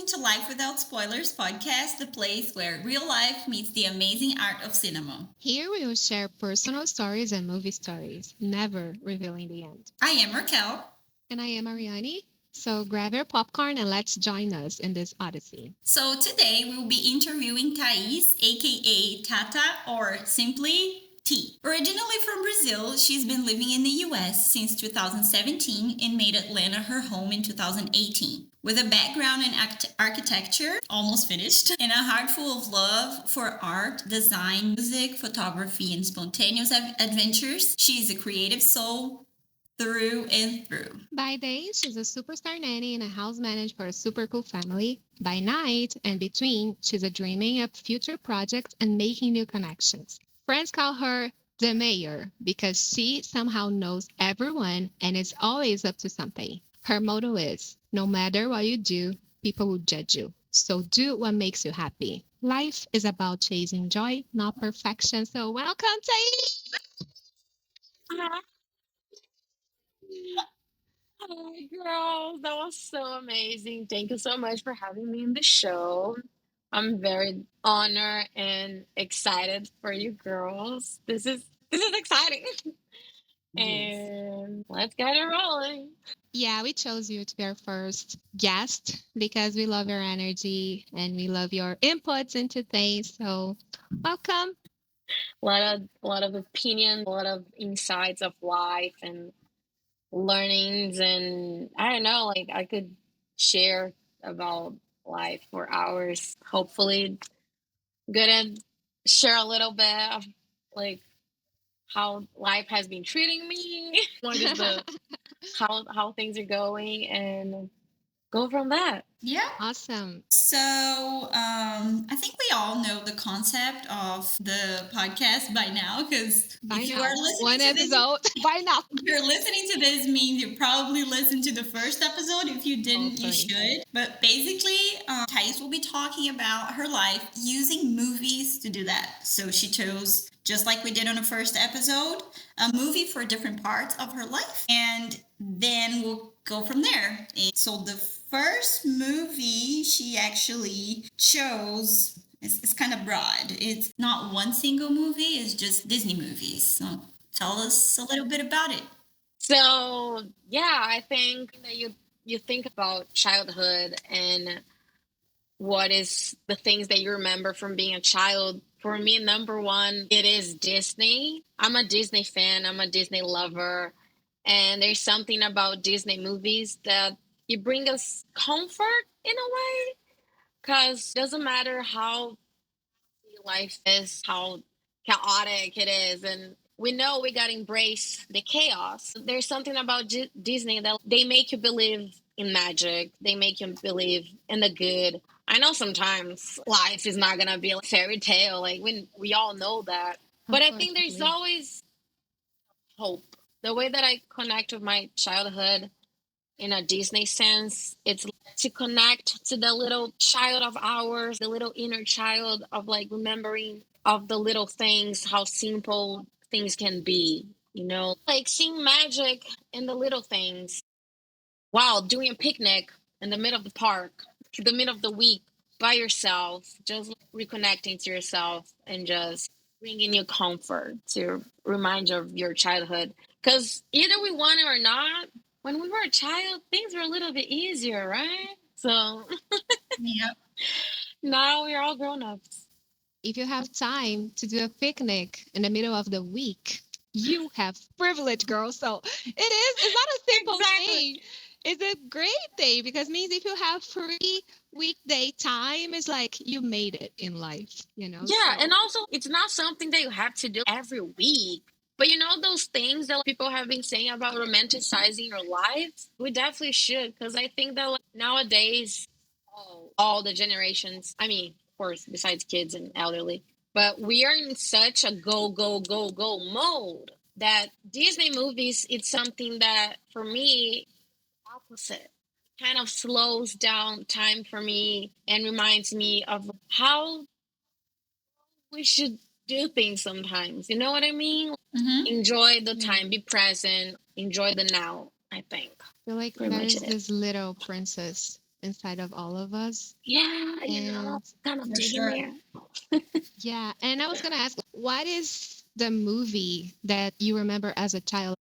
to Life Without Spoilers podcast, the place where real life meets the amazing art of cinema. Here we will share personal stories and movie stories, never revealing the end. I am Raquel. And I am Ariane. So grab your popcorn and let's join us in this odyssey. So today we will be interviewing THAIS, aka Tata, or simply T. Originally from Brazil, she's been living in the US since 2017 and made Atlanta her home in 2018. With a background in architecture, almost finished, and a heart full of love for art, design, music, photography, and spontaneous adventures, she is a creative soul through and through. By day, she's a superstar nanny in a house managed for a super cool family. By night and between, she's a dreaming up future projects and making new connections. Friends call her the mayor because she somehow knows everyone and is always up to something. Her motto is, no matter what you do, people will judge you. So do what makes you happy. Life is about chasing joy, not perfection. So welcome, Tate. Hi, girls. That was so amazing. Thank you so much for having me in the show. I'm very honored and excited for you girls. This is exciting. Yes. And let's get it rolling. Yeah, we chose you to be our first guest because we love your energy and we love your inputs into things. So, welcome. A lot of opinion, a lot of insights of life and learnings, and I don't know, like I could share about life for hours. Hopefully gonna share a little bit of like how life has been treating me, what is the how things are going, and go from that. Yeah. Awesome. So, I think we all know the concept of the podcast by now because By if you now, are listening one to this, episode. By now. if you're listening to this, means you probably listened to the first episode. If you didn't, you Hopefully. should. But basically, Thais will be talking about her life using movies to do that. So she chose, just like we did on the first episode, a movie for different parts of her life, and then we'll go from there. And so the first movie she actually chose, it's kind of broad. It's not one single movie, it's just Disney movies. So tell us a little bit about it. So yeah, I think that you think about childhood and what is the things that you remember from being a child. For me, number one, it is Disney. I'm a Disney fan, I'm a Disney lover. And there's something about Disney movies that you bring us comfort in a way. Because it doesn't matter how life is, how chaotic it is. And we know we got to embrace the chaos. There's something about Disney that they make you believe in magic, they make you believe in the good. I know sometimes life is not going to be a fairy tale. Like we all know that. But I think there's always hope. The way that I connect with my childhood in a Disney sense, it's to connect to the little child of ours, the little inner child of like remembering of the little things, how simple things can be, like seeing magic in the little things. Wow, doing a picnic in the middle of the park, the middle of the week by yourself, just reconnecting to yourself and just bringing you comfort to remind you of your childhood. Because either we want it or not, when we were a child, things were a little bit easier, right? So Yeah. now we're all grown ups. If you have time to do a picnic in the middle of the week, you have privilege, girl. So it's not a simple thing. It's a great thing because it means if you have free weekday time, it's like you made it in life, Yeah, and also it's not something that you have to do every week. But those things that people have been saying about romanticizing your life, we definitely should, because I think that like, nowadays, all the generations, I mean, of course, besides kids and elderly, but we are in such a go, go, go, go mode that Disney movies, it's something that for me, opposite, kind of slows down time for me and reminds me of how we should do things sometimes. You know what I mean? Mm-hmm. Enjoy the time, be present, enjoy the now, I think. I feel like Pretty much there's it. this little princess inside of all of us. Yeah, And kind of For digging sure. there. yeah, and I was gonna ask, what is the movie that you remember as a child?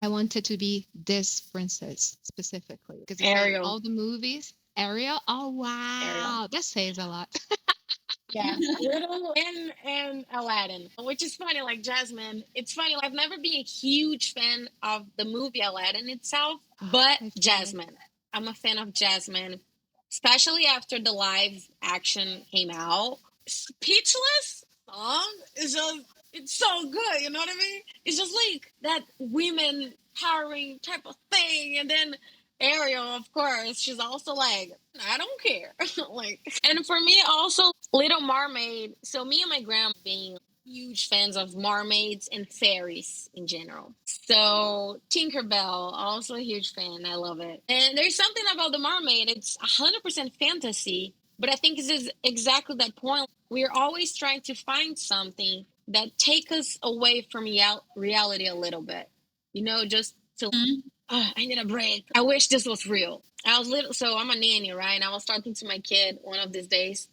I wanted to be this princess specifically because you said Ariel. all the movies. Ariel. Oh Ariel. wow, that says a lot. Yeah, Little and Aladdin, which is funny. Like Jasmine, it's funny. I've never been a huge fan of the movie Aladdin itself, but My favorite. Jasmine, I'm a fan of Jasmine, especially after the live action came out. Speechless song is just it's so good. You know what I mean? It's just like that women powering type of thing, and then Ariel, of course, she's also like, I don't care. Like, and for me, also Little Mermaid. So me and my grandma being huge fans of mermaids and fairies in general. So Tinkerbell, also a huge fan. I love it. And there's something about the mermaid. It's 100% fantasy, but I think this is exactly that point. We're always trying to find something that take us away from reality a little bit. Just to I need a break. I wish this was real. I was little, so I'm a nanny, right? And I was talking to my kid one of these days,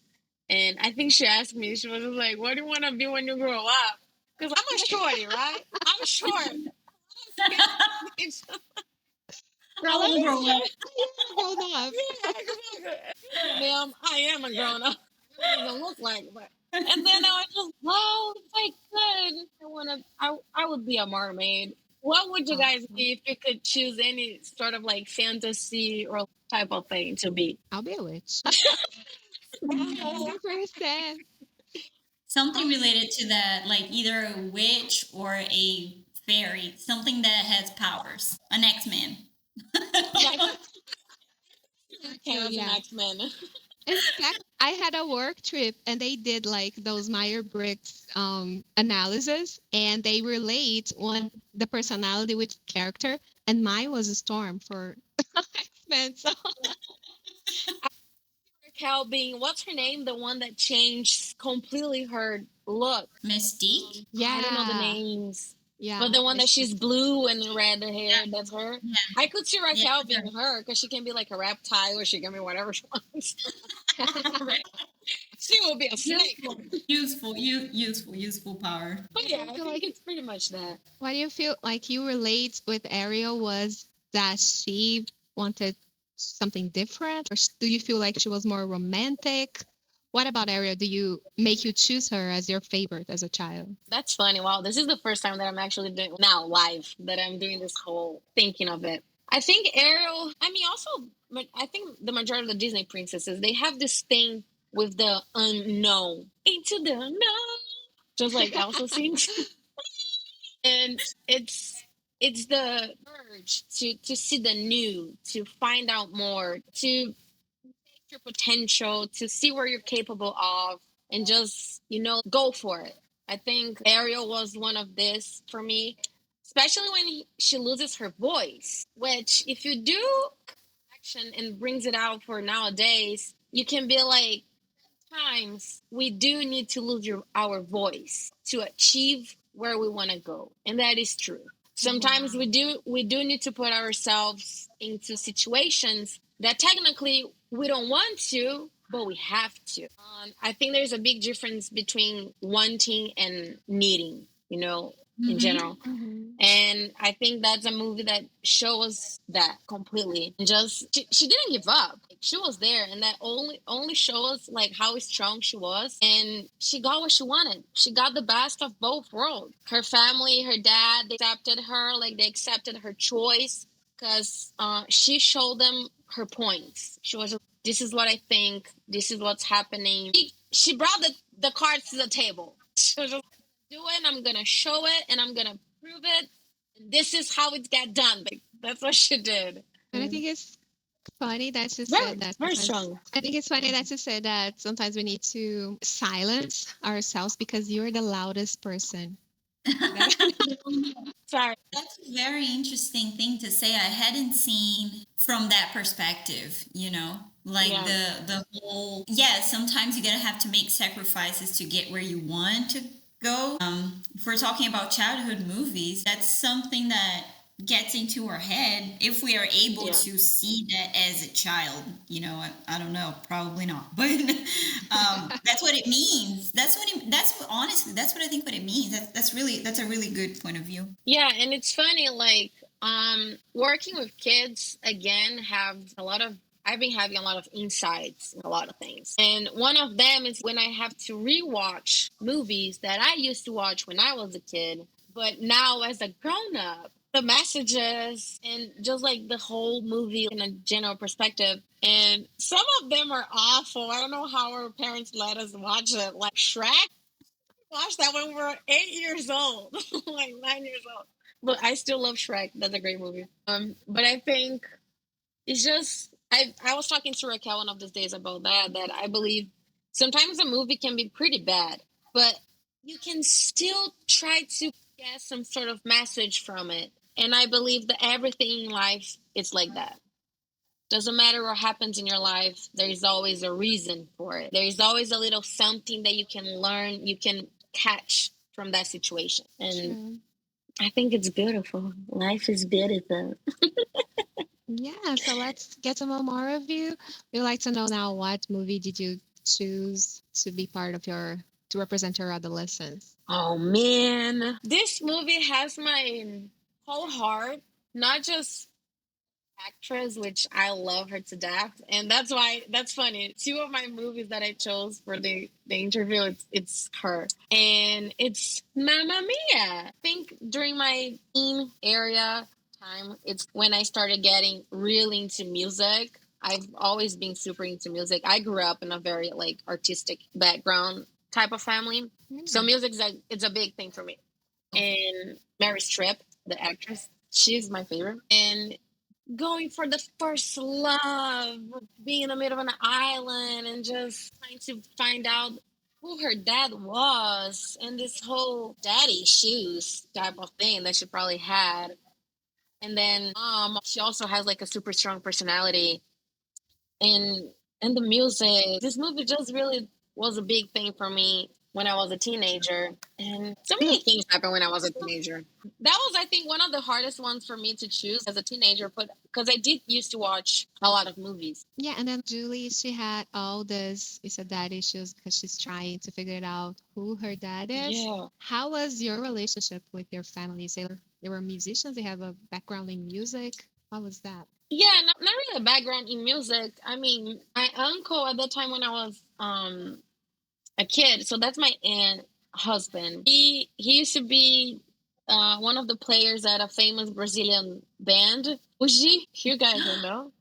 and I think she asked me, she was like, "What do you want to be when you grow up?" Because I'm a shorty, right? I'm short. It's just, Girl, I let won't me grow up. grown up. yeah, exactly. Ma'am, I am a grown up. It doesn't look like, but. And then I was just, wow, if I could, I would be a mermaid. What would you guys Awesome. be if you could choose any sort of like fantasy or type of thing to be? I'll be a witch. Yeah. 100%. Something related to that, like either a witch or a fairy, something that has powers. An X-Man. Okay, So as an yeah. X-Men. In fact, I had a work trip and they did like those Meyer-Briggs analysis and they relate one the personality with character and mine was a storm for X-Men. So Raquel being what's her name? The one that changed completely her look. Mystique? I don't know the yeah. names. But Yeah. the one that Mystique. she's blue and red Yeah, hair, that's her. yeah, I could see yeah, Raquel for being her because she can be like a reptile or she can be whatever she wants. sure. She will be a snake. Useful power. But And yeah, I I feel think like it's pretty much that. what do you feel like you relate with Ariel was that she wanted something different, or do you feel like she was more romantic? What about Ariel? Do you make you choose her as your favorite as a child? That's funny. Wow, this is the first time that I'm actually doing now live that I'm doing this whole thinking of it. I think Ariel, I mean, also, but I think the majority of the Disney princesses, they have this thing with the unknown. Into the unknown. Just like Elsa sings. And it's the urge to see the new, to find out more, to your potential, to see where you're capable of, and just go for it. I think Ariel was one of this for me, especially when she loses her voice. Which, if you do action and brings it out for nowadays, you can be like, times we do need to lose our voice to achieve where we want to go, and that is true. Sometimes Wow. we do need to put ourselves into situations that technically we don't want to, but we have to. I think there's a big difference between wanting and needing, in Mm-hmm. general. Hmm. And I think that's a movie that shows that completely. And just she didn't give up. Like, she was there, and that only shows like how strong she was. And she got what she wanted. She got the best of both worlds. Her family, her dad, they accepted her. Like, they accepted her choice because she showed them her points. She was just, this is what I think. This is what's happening. She brought the cards to the table. She was just do it, and I'm gonna show it, and I'm gonna prove it. This is how it got done. Like, that's what she did. And I think it's funny that you said Very, that very sometimes. strong. I think it's funny that you said that sometimes we need to silence ourselves because you're the loudest person. Sorry. That's a very interesting thing to say. I hadn't seen from that perspective, like Yeah. the whole, yeah, sometimes you're gonna have to make sacrifices to get where you want to go. If we're talking about childhood movies, that's something that gets into our head if we are able Yeah. to see that as a child. I don't know, probably not, but that's what it means. That's what, honestly, that's what I think what it means. That's a really good point of view. Yeah, and it's funny, like, working with kids again have a lot of I've been having a lot of insights in a lot of things. And one of them is when I have to rewatch movies that I used to watch when I was a kid, but now as a grown up, the messages and just like the whole movie in a general perspective. And some of them are awful. I don't know how our parents let us watch it. Like Shrek, watched that when we were 8 years old, like 9 years old. But I still love Shrek. That's a great movie. But I think it's just I was talking to Raquel one of these days about that I believe sometimes a movie can be pretty bad, but you can still try to get some sort of message from it. And I believe that everything in life is like that. Doesn't matter what happens in your life, there is always a reason for it. There is always a little something that you can learn, you can catch from that situation. And True. I think it's beautiful. Life is beautiful. Yeah, so let's get to know more of you. We'd like to know now, what movie did you choose to be part of to represent your adolescence? Oh man, this movie has my whole heart, not just actress, which I love her to death, and that's funny. Two of my movies that I chose for the interview, it's her, and it's Mamma Mia. I think during my teen area time, it's when I started getting really into music. I've always been super into music. I grew up in a very like artistic background type of family, so Mm. music's it's a big thing for me. And Mary Streep, the actress, she's my favorite, and going for the first love, being in the middle of an island and just trying to find out who her dad was, and this whole daddy issues type of thing that she probably had. And then she also has like a super strong personality, and the music. This movie just really was a big thing for me when I was a teenager, and so many things happened when I was a teenager. That was, I think, one of the hardest ones for me to choose as a teenager, but because I did used to watch a lot of movies. Yeah, and then Julie, she had all this, you said, dad issues because she's trying to figure it out who her dad is. Yeah. How was your relationship with your family? They were musicians, they have a background in music. How was that? Yeah, not really a background in music. I mean, my uncle at that time when I was a kid, so that's my aunt husband. He used to be one of the players at a famous Brazilian band. Uji, you guys will know.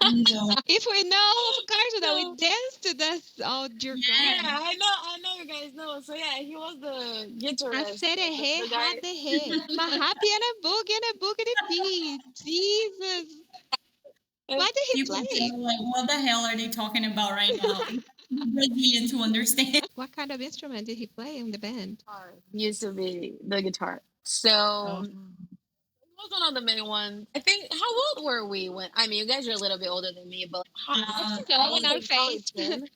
No. If we know, of course, that we So, danced to that all your yeah, growing. I know you guys know. So yeah, he was the guitarist, Acererê, the guy. raderê. Uma happy and a boogity bee. Jesus. What did he People play? are like, what the hell are they talking about right now? It's Brazilian to understand. What kind of instrument did he play in the band? Used to be the guitar. So Oh. he was one of the main ones. I think. How old were we when? I mean, you guys are a little bit older than me, but Uh, No, I I was in was, our like probably face. 10.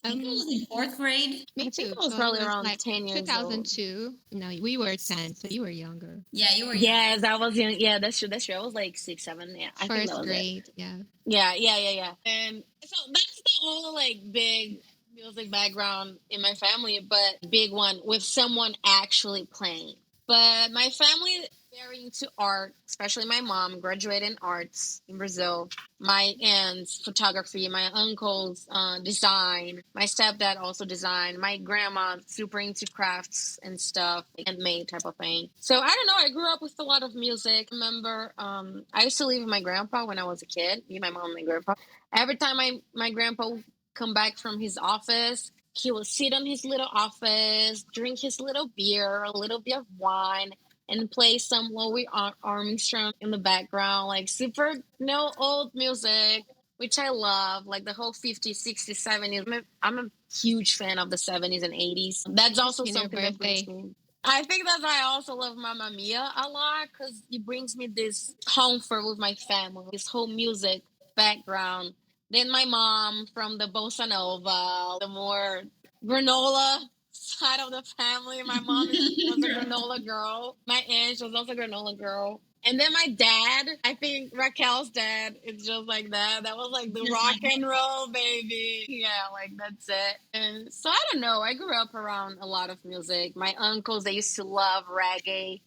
I think I was in fourth grade. Me I think too. I was So it probably was around like 10 years old. 2002. No, we were 10, so you were younger. Yeah, you were young. Yes, I was young. Yeah, that's true. That's true. I was like 6, 7. Yeah, I think that First was it. grade, yeah. Yeah. And so that's the whole like big music background in my family, but big one with someone actually playing. But my family very into art, especially my mom graduated in arts in Brazil. My aunt's photography, my uncle's design, my stepdad also designed, my grandma super into crafts and stuff, handmade type of thing. So I don't know. I grew up with a lot of music. I remember I used to live with my grandpa when I was a kid. Me, my mom, and my grandpa. Every time my grandpa would come back from his office, he would sit in his little office, drink his little beer, a little bit of wine, and play some Louis Armstrong in the background, like super no old music, which I love, like the whole 50s, 60s, 70s. I'm a huge fan of the 70s and 80s. That's also In your something that brings birthday. me. I think that's why I also love Mamma Mia a lot because it brings me this comfort with my family, this whole music background. Then my mom from the bossa nova, the more granola side of the family. My mom was a granola girl. My aunt was also a granola girl. And then my dad, I think Raquel's dad, it's just like that. That was like the Just rock like and roll, baby. Yeah, like that's it. And so I don't know. I grew up around a lot of music. My uncles, they used to love reggae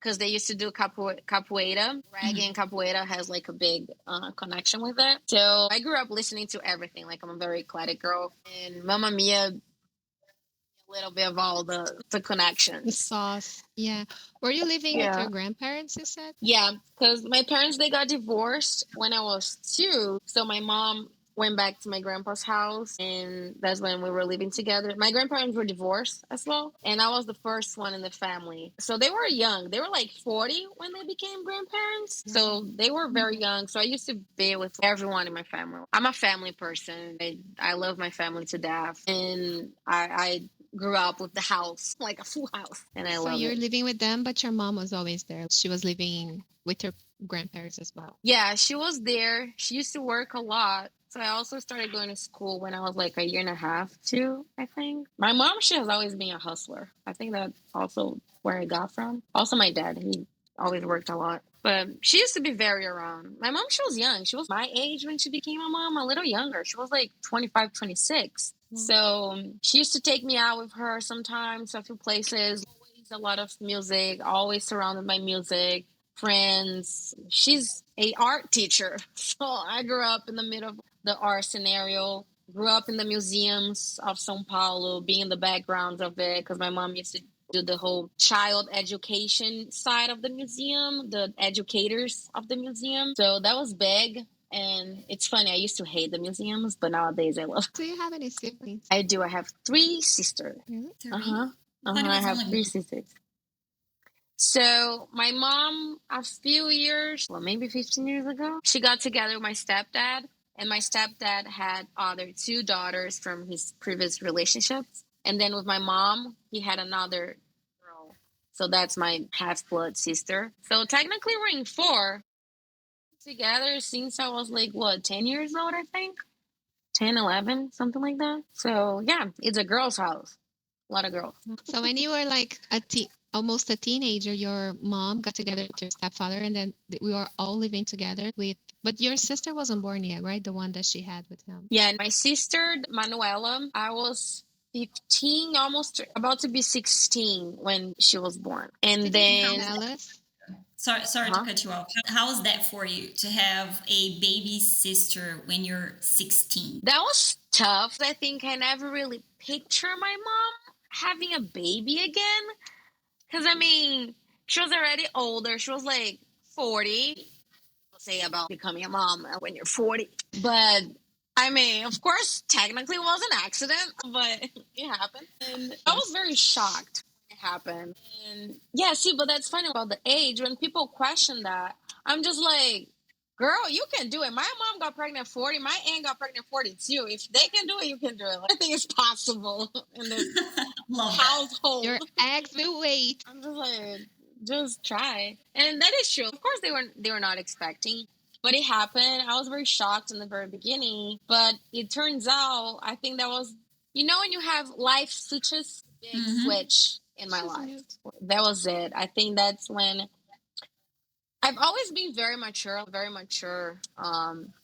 because they used to do capoeira. Reggae and capoeira has like a big connection with it. So I grew up listening to everything. Like I'm a very eclectic girl. And Mamma Mia, a little bit of all the The connections. sauce. Yeah. Were you living with Yeah. your grandparents, you said? Yeah, because my parents they got divorced when I was 2. So my mom went back to my grandpa's house, and that's when we were living together. My grandparents were divorced as well, and I was the first one in the family. So they were young. They were like 40 when they became grandparents. So they were very young. So I used to be with everyone in my family. I'm a family person. I love my family to death, and I grew up with the house, like a full house, and I So love you're it. living with them, but your mom was always there. She was living with her grandparents as well. Yeah, she was there. She used to work a lot. So I also started going to school when I was like a year and a half, too, I think. My mom, she has always been a hustler. I think that's also where I got from. Also, my dad, he always worked a lot. But she used to be very around. My mom, she was young. She was my age when she became a mom, a little younger. She was like 25, 26. So she used to take me out with her sometimes to a few places. Always a lot of music, always surrounded by music, friends. She's a art teacher. So I grew up in the middle of the art scenario. Grew up in the museums of São Paulo, being in the background of it because my mom used to do the whole child education side of the museum, the educators of the museum. So that was big. And it's funny, I used to hate the museums, but nowadays I love. Do you have any siblings? I do. I have 3 sisters. Really? Uh huh. 3. I thought it I was have only three one. sisters. So my mom, a few years, well, maybe 15 years ago, she got together with my stepdad, and my stepdad had other 2 daughters from his previous relationships. And then with my mom, he had another girl. So that's my half blood sister. So technically, we're in 4 together since I was like, what, 10 years old, I think? 10, 11, something like that. So yeah, it's a girl's house. A lot of girls. So when you were like almost a teenager, your mom got together with your stepfather, and then we were all living together with. But your sister wasn't born yet, right? The one that she had with him. Yeah, my sister Manuela, I was 15, almost about to be 16 when she was born. And Did you then, tell us? Sorry to huh? cut you off. How is that for you to have a baby sister when you're 16? That was tough. I think I never really picture my mom having a baby again. Because, I mean, she was already older. She was like 40. People say about becoming a mom when you're 40. But I mean, of course, technically it was an accident, but it happened. And I was Yes. very shocked when it happened. And yeah, see, but that's funny about the age. When people question that, I'm just like, girl, you can do it. My mom got pregnant at 40. My aunt got pregnant at 42. If they can do it, you can do it. Like, I think it's possible in this Love that. Your household. eggs will wait. I'm just like, just try. And that is true. Of course they were not expecting. But it happened. I was very shocked in the very beginning. But it turns out I think that was when you have life switches, big Hmm. switch in my She's life. mute. That was it. I think that's when I've always been very mature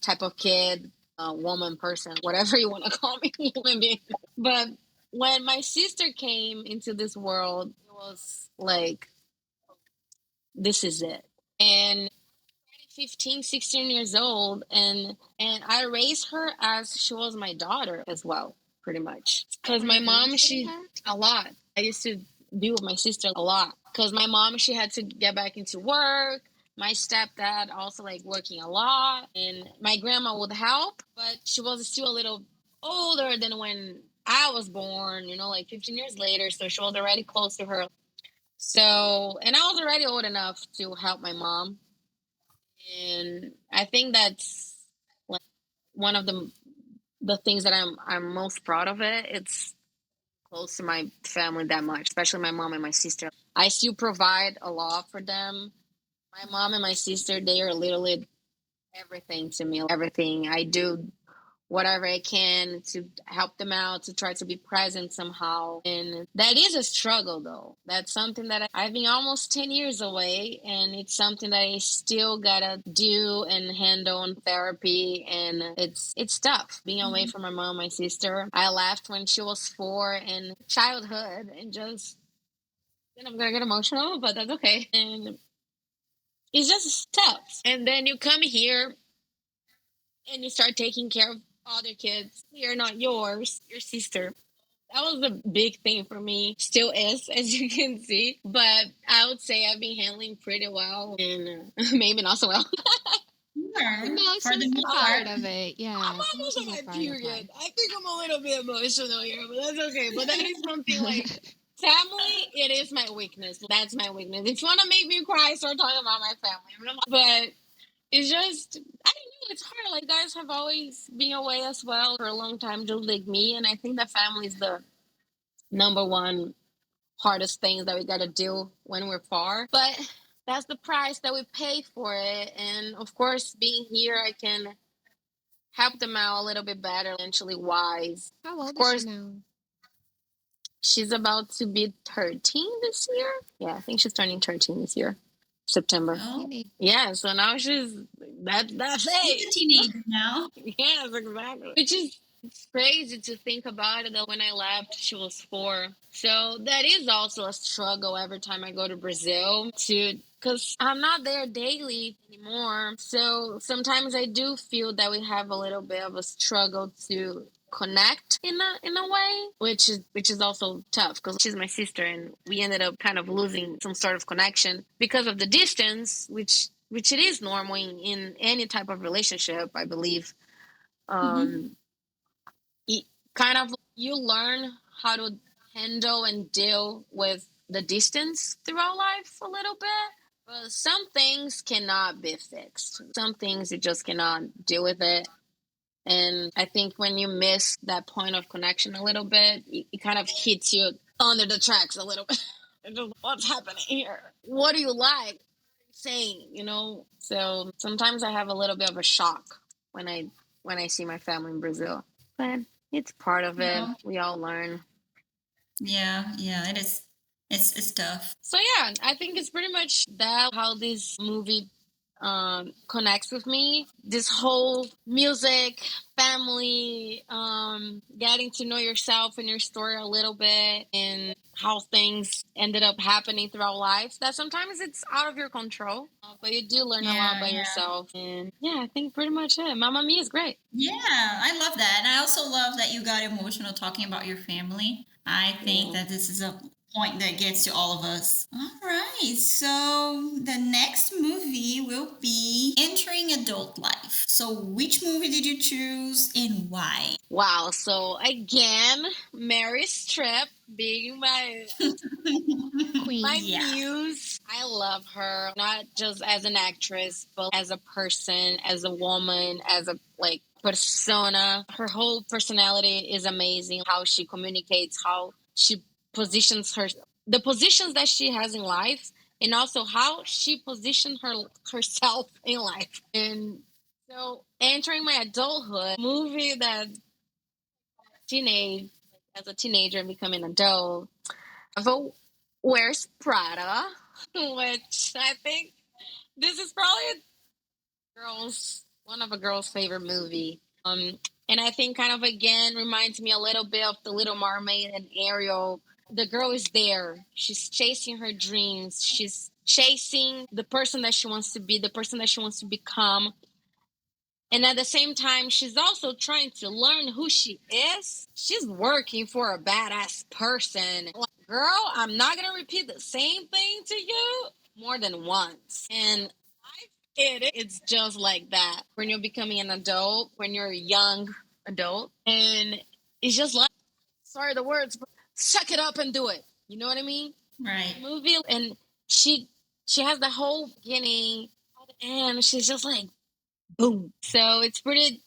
type of kid, woman, person, whatever you want to call me, human being. But when my sister came into this world, it was like, this is it. And 15, 16 years old, and I raised her as she was my daughter as well, pretty much. Because Were my you mom, babysitting she, her? a lot. I used to be with my sister a lot. Because my mom, she had to get back into work. My stepdad also like working a lot. And my grandma would help, but she was still a little older than when I was born, like 15 years later. So she was already close to her. So, and I was already old enough to help my mom. And I think that's like one of the things that I'm most proud of it. It's close to my family that much, especially my mom and my sister. I still provide a lot for them. My mom and my sister, they are literally everything to me. Everything I do whatever I can to help them out, to try to be present somehow. And that is a struggle, though. That's something that I've been almost 10 years away, and it's something that I still gotta do and handle in therapy. And it's tough being away from my mom, my sister. I left when she was 4, and childhood, and just, and I'm gonna get emotional, but that's okay. And it's just tough. And then you come here and you start taking care of other kids. You're not yours, your sister. That was a big thing for me. Still is, as you can see. But I would say I've been handling pretty well, and maybe not so well. Sure. For Emotions the are most part part. of it. I'm Yeah, almost emotions on are my part of life. period. I think I'm a little bit emotional here, but that's okay. But that is something like family. It is my weakness. That's my weakness. If you want to make me cry, start talking about my family. But it's just, I don't know, it's hard. Like, guys have always been away as well for a long time, just like me. And I think that family is the number one hardest things that we got to do when we're far. But that's the price that we pay for it. And of course, being here, I can help them out a little bit better, financially wise. How Of old is she course, now? she's about to be 13 this year. Yeah, I think she's turning 13 this year, September. Oh, Teenage. Yeah, so now she's that's she's a it. teenager now. Yes, exactly. Which is, it's crazy to think about it, that when I left, she was 4. So that is also a struggle every time I go to Brazil, to because I'm not there daily anymore. So sometimes I do feel that we have a little bit of a struggle to connect in a way, which is also tough because she's my sister, and we ended up kind of losing some sort of connection because of the distance, which it is normal in any type of relationship, I believe. Hmm. um it kind of, you learn how to handle and deal with the distance throughout life a little bit. But some things cannot be fixed, some things you just cannot deal with it. And I think when you miss that point of connection a little bit, it kind of hits you under the tracks a little bit. What's happening here? What do you like saying? So sometimes I have a little bit of a shock when I see my family in Brazil. But it's part of it. No. We all learn. Yeah, yeah, it is. It's tough. So yeah, I think it's pretty much that, how this movie connects with me. This whole music, family, getting to know yourself and your story a little bit, and how things ended up happening throughout life. That sometimes it's out of your control, but you do learn a lot Yeah, by yeah. yourself. And yeah, I think pretty much it. Mamma Mia is great. Yeah, I love that. And I also love that you got emotional talking about your family. I think Yeah. that this is a point that gets to all of us. All right, so the next movie will be Entering Adult Life. So, which movie did you choose and why? Wow. So again, Mary Streep being my Yeah, muse. I love her, not just as an actress, but as a person, as a woman, as a like persona. Her whole personality is amazing. How she communicates, how she positions the positions that she has in life, and also how she positioned herself in life. And so, entering my adulthood, movie that teenage as a teenager and becoming an adult. So, where's Prada? Which I think this is probably one of a girl's favorite movie. And I think kind of again reminds me a little bit of The Little Mermaid and Ariel. The girl is there. She's chasing her dreams. She's chasing the person that she wants to be, the person that she wants to become. And at the same time, she's also trying to learn who she is. She's working for a badass person. Like, girl, I'm not going to repeat the same thing to you more than once. And it's just like that when you're becoming an adult, when you're a young adult. And it's just like, sorry the words, but suck it up and do it. You know what I mean? right. Movie. And she she has the whole beginning and she's just like, boom. So it's pretty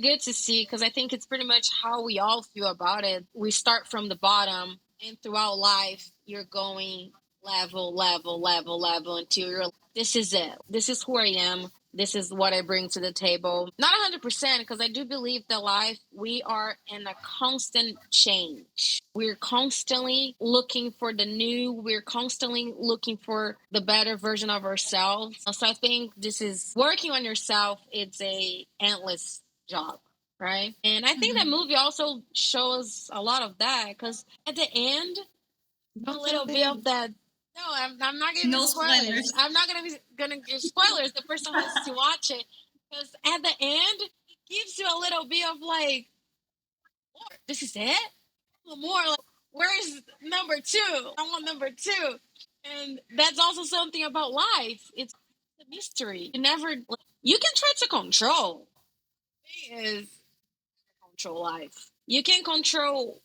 good to see, because I think it's pretty much how we all feel about it. We start from the bottom, and throughout life you're going level, level, level, level until you're like, this is it. This is who I am. this is what I bring to the table. Not 100%, because I do believe that life, we are in a constant change. We're constantly looking for the new, we're constantly looking for the better version of ourselves. So I think this is working on yourself, it's a endless job, right? And I think that movie also shows a lot of that, because at the end, a Don't tell little bit them. of that. No, I'm not giving No spoilers. spoilers. I'm not gonna give spoilers. The person has to watch it, because at the end, it gives you a little bit of like, this is it. More like, where's number two? I want number two. And that's also something about life. It's a mystery. You can try to control. The thing is control life. You can control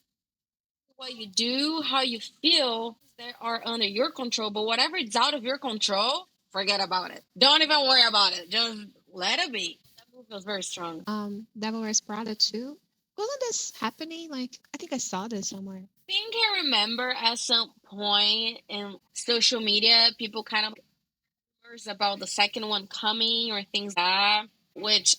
what you do, how you feel, that are under your control. But whatever is out of your control, forget about it. Don't even worry about it. Just let it be. That movie was very strong. Devil Wears Prada too. Wasn't this happening? Like, I think I saw this somewhere. I think I remember at some point in social media, people kind of about the second one coming or things like that, which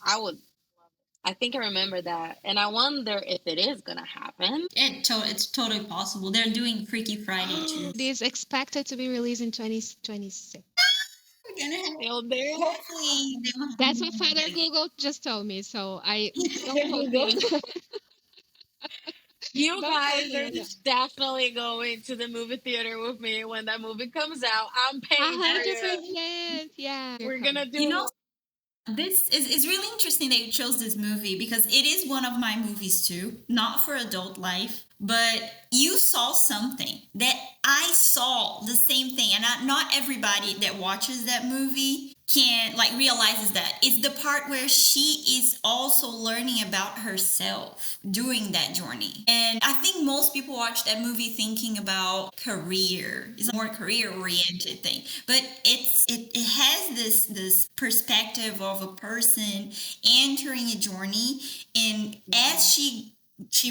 I think I remember that, and I wonder if it is gonna happen. It's totally possible. They're doing Freaky Friday too. It is expected to be released in 2026. We're gonna have, Still there. hopefully they will have That's what more Father like- Google just told me. So I There you go. You Don't guys quote me are on that. definitely going to the movie theater with me when that movie comes out. I'm paying for it. 100%. Yeah. We're gonna do. You know, this is really interesting that you chose this movie because it is one of my movies too. Not for adult life, but you saw something that I saw the same thing, and not everybody that watches that movie can like realizes that it's the part where she is also learning about herself during that journey. And I think most people watch that movie thinking about career. It's a more career oriented thing, but it has this perspective of a person entering a journey, and as she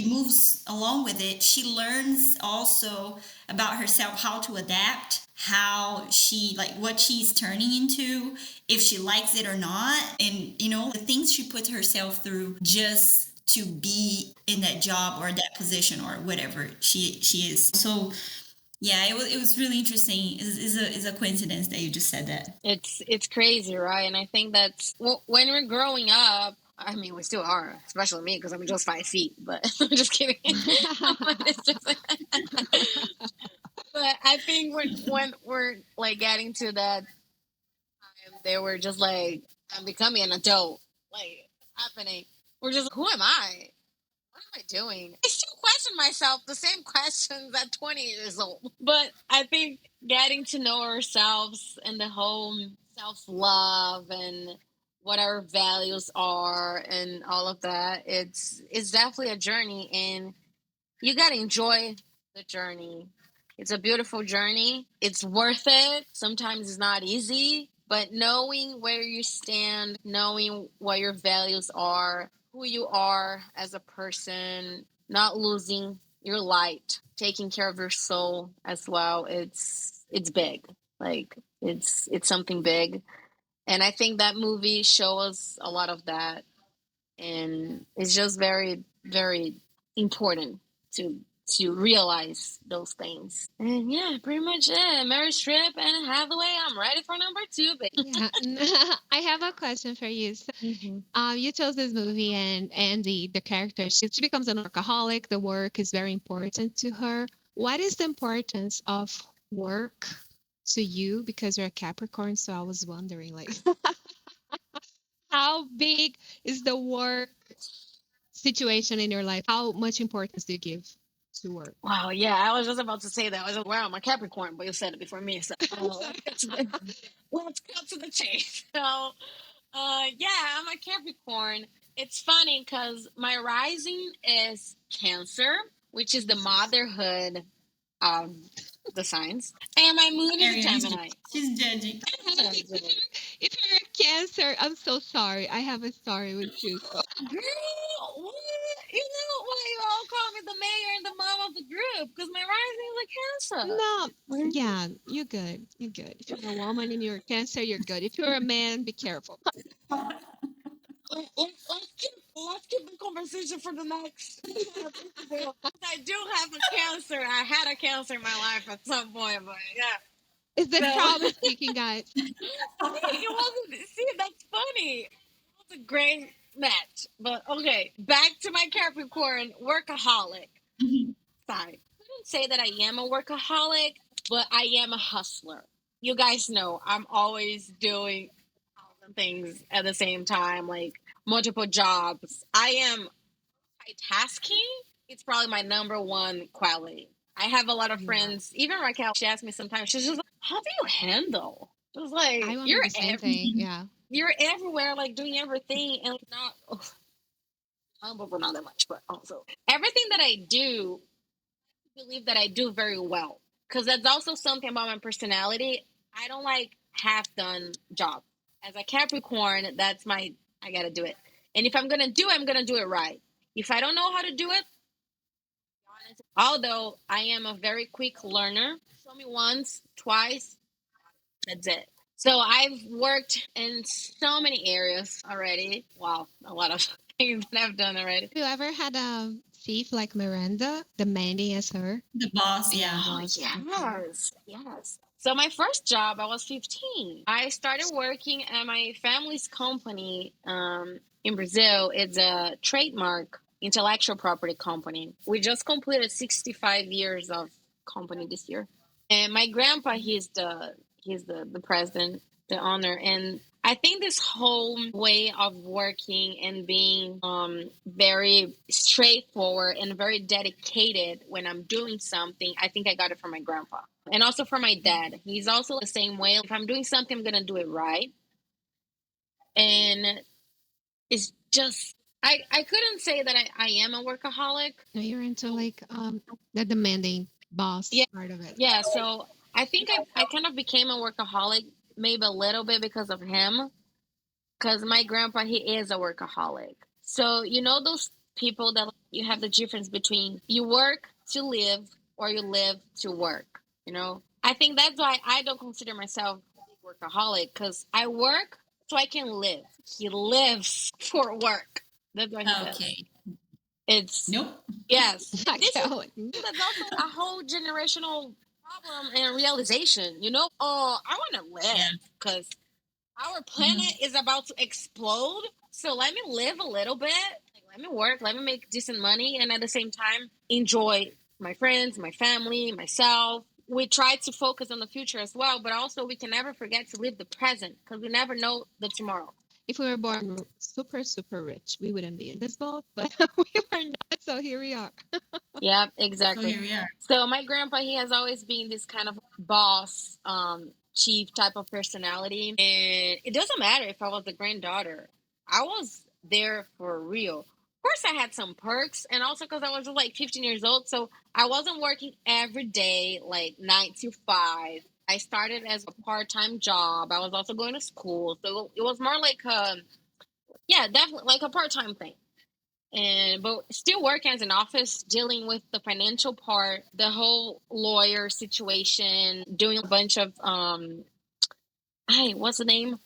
moves along with it, she learns also about herself, how to adapt, how she like what she's turning into, if she likes it or not, and the things she puts herself through just to be in that job or that position or whatever she is. So yeah, it was really interesting. Is a coincidence that you just said that. It's crazy, right? And I think that's when we're growing up. I mean, we still are, especially me, because I'm just 5 feet. But I'm just kidding. It's just, but I think when we're like getting to that time, they were just like, I'm becoming an adult. Like, what's happening? We're just, who am I? What am I doing? I still question myself the same questions at 20 years old. But I think getting to know ourselves and the whole self love and what our values are and all of that, it's definitely a journey, and you gotta enjoy the journey. It's a beautiful journey. It's worth it. Sometimes it's not easy, but knowing where you stand, knowing what your values are, who you are as a person, not losing your light, taking care of your soul as well. It's big. Like it's something big. And I think that movie shows a lot of that, and it's just very very important to realize those things. And yeah, pretty much it. Mary Streep and Hathaway. I'm ready for number two, baby. Yeah. I have a question for you. So, you chose this movie, and Andy, the character, she becomes an alcoholic. The work is very important to her. What is the importance of work to you? Because you're a Capricorn, so I was wondering, like, how big is the work situation in your life? How much importance do you give to work? Wow, yeah, I was just about to say that. I was like, wow, I'm a Capricorn, but you said it before me. So let's cut to the chase. So, yeah, I'm a Capricorn. It's funny because my rising is Cancer, which is the motherhood of the signs, and my moon is a Arian, Gemini. she's judging. If you're a Cancer, I'm so sorry. I have a story with you. So. Girl, what? You know why you all call me the mayor and the mom of the group because my rising is a Cancer. No, yeah, you're good. You're good. If you're a woman and you're a Cancer, you're good. If you're a man, be careful. Let's keep the conversation for the next. I do have a Cancer. I had a Cancer in my life at some point, but yeah. It's the So trauma speaking, guys. it wasn't. See, that's funny. It was a great match, but okay. Back to my Capricorn workaholic Mhm. side. I wouldn't say that I am a workaholic, but I am a hustler. You guys know I'm always doing thousand things at the same time, like multiple jobs. I am multitasking. It's probably my number one quality. I have a lot of Yeah. friends. Even Raquel, she asks me sometimes. She's just like, "How do you handle?" It was I like wonder the same thing. Yeah. you're everywhere, like doing everything, and not humble, but not that much. But also everything that I do, I believe that I do very well because that's also something about my personality. I don't like half done jobs. As a Capricorn, that's my I gotta do it. And if I'm gonna do it, I'm gonna do it right. If I don't know how to do it, although I am a very quick learner, show me once, twice, that's it. So I've worked in so many areas already. Wow, a lot of things that I've done already. Have you ever had a thief like Miranda demanding as her? The boss, Yeah, yeah. Oh, boss. Mhm. yes. So my first job, I was 15. I started working at my family's company in Brazil. It's a trademark intellectual property company. We just completed 65 years of company this year. And my grandpa, he's the president, the owner, and I think this whole way of working and being very straightforward and very dedicated when I'm doing something, I think I got it from my grandpa. And also from my dad. He's also the same way. If I'm doing something, I'm gonna do it right. And it's just I couldn't say that I am a workaholic. No, you're into like the demanding Yeah, boss part of it. yeah. So I think I kind of became a workaholic maybe a little bit because of him. Because my grandpa, he is a workaholic. So you know those people that you have the difference between you work to live or you live to work. I think that's why I don't consider myself a big workaholic because I work so I can live. He lives for work. That's what he says. Okay. It's Nope. yes. I This is can't. that's also a whole generational problem and realization. Oh, I want to Yeah. live because our Mhm. planet is about to explode. So let me live a little bit. Like, let me work. Let me make decent money, and at the same time, enjoy my friends, my family, myself. We try to focus on the future as well, but also we can never forget to live the present because we never know the tomorrow. If we were born super, super rich, we wouldn't be in this boat, but we were not, so here we are. Yeah, So exactly. here we are. So my grandpa, he has always been this kind of boss, chief type of personality, and it doesn't matter if I was the granddaughter. I was there for real. Of course, I had some perks, and also because I was just like 15 years old, so I wasn't working every day like 9 to 5. I started as a part-time job. I was also going to school, so it was more like yeah, definitely like a part-time thing and but still working as an office dealing with the financial part, the whole lawyer situation, doing a bunch of hey, what's the name,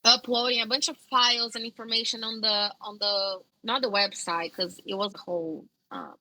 uploading a bunch of files and information on the not the website because it was a whole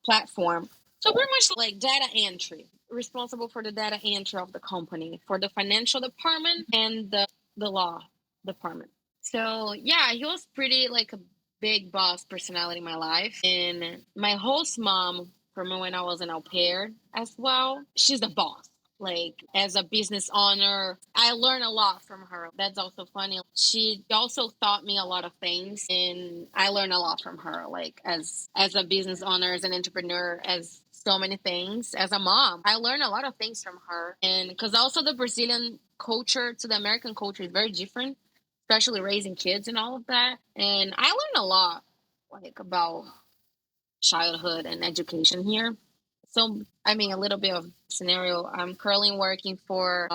platform. So pretty much like data entry, responsible for the data entry of the company, for the financial department and the law department. So yeah, he was pretty like a big boss personality in my life. And my host mom, from when I was an au pair as well, she's the boss. Like as a business owner, I learned a lot from her. That's also funny. She also taught me a lot of things, and I learned a lot from her. Like as a business owner, as an entrepreneur, as so many things. As a mom, I learned a lot of things from her, and because also the Brazilian culture to the American culture is very different, especially raising kids and all of that. And I learned a lot, like about childhood and education here. So, I mean, a little bit of scenario. I'm currently working for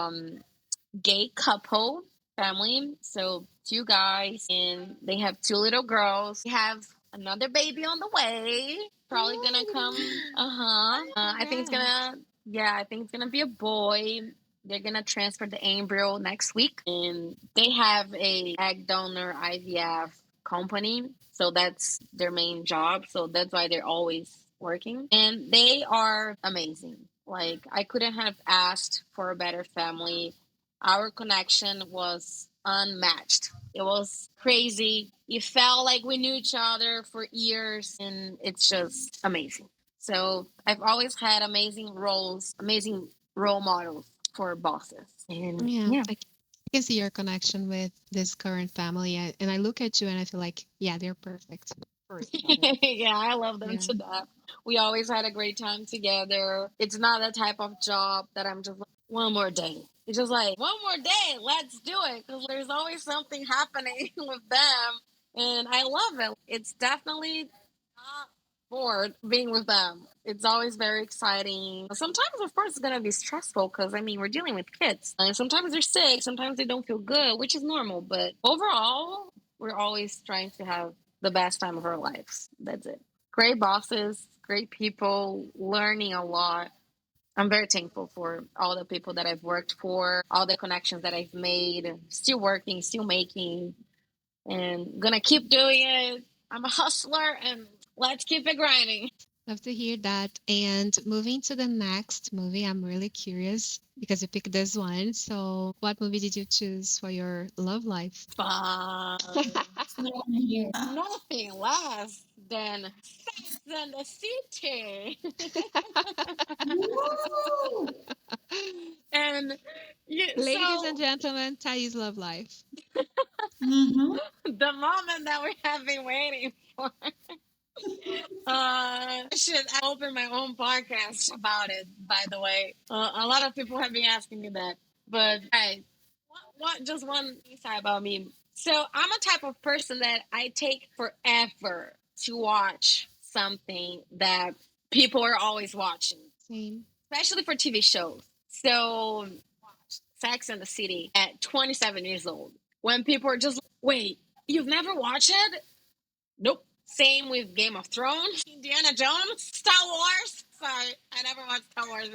gay couple family. So two guys and they have two little girls. We have another baby on the way. Probably gonna come. I think it's gonna. Yeah, I think it's gonna be a boy. They're gonna transfer the embryo next week, and they have a egg donor IVF company, so that's their main job. So that's why they're always working, and they are amazing. Like I couldn't have asked for a better family. Our connection was unmatched. It was crazy. You felt like we knew each other for years, and it's just amazing. So I've always had amazing role models for bosses. And Yeah, yeah. I can see your connection with this current family, and I look at you and I feel like, yeah, they're perfect for each other. Yeah, I love them Yeah. to death. We always had a great time together. It's not a type of job that I'm just like, one more day. It's just like, one more day, let's do it. Because there's always something happening with them. And I love it. It's definitely not bored being with them. It's always very exciting. Sometimes, of course, it's going to be stressful because, I mean, we're dealing with kids. And sometimes they're sick, sometimes they don't feel good, which is normal. But overall, we're always trying to have the best time of our lives. That's it. Great bosses, great people, learning a lot. I'm very thankful for all the people that I've worked for, all the connections that I've made, still working, still making, and gonna keep doing it. I'm a hustler and let's keep it grinding. Love to hear that. And moving to the next movie, I'm really curious because you picked this one. So, what movie did you choose for your love life? But That's what I want to hear. nothing less than Sex and the City. Woo! And Ladies and so gentlemen, Thais love life. Mm-hmm. the moment that we have been waiting for. Should I open my own podcast about it? By the way, a lot of people have been asking me that. But hey, what just one insight about me. So I'm a type of person that I take forever to watch something that people are always watching, Same. especially for TV shows. So Sex and the City at 27 years old, when people are just wait, you've never watched it? Nope. Same with Game of Thrones, Indiana Jones, Star Wars. Sorry, I never watched Star Wars.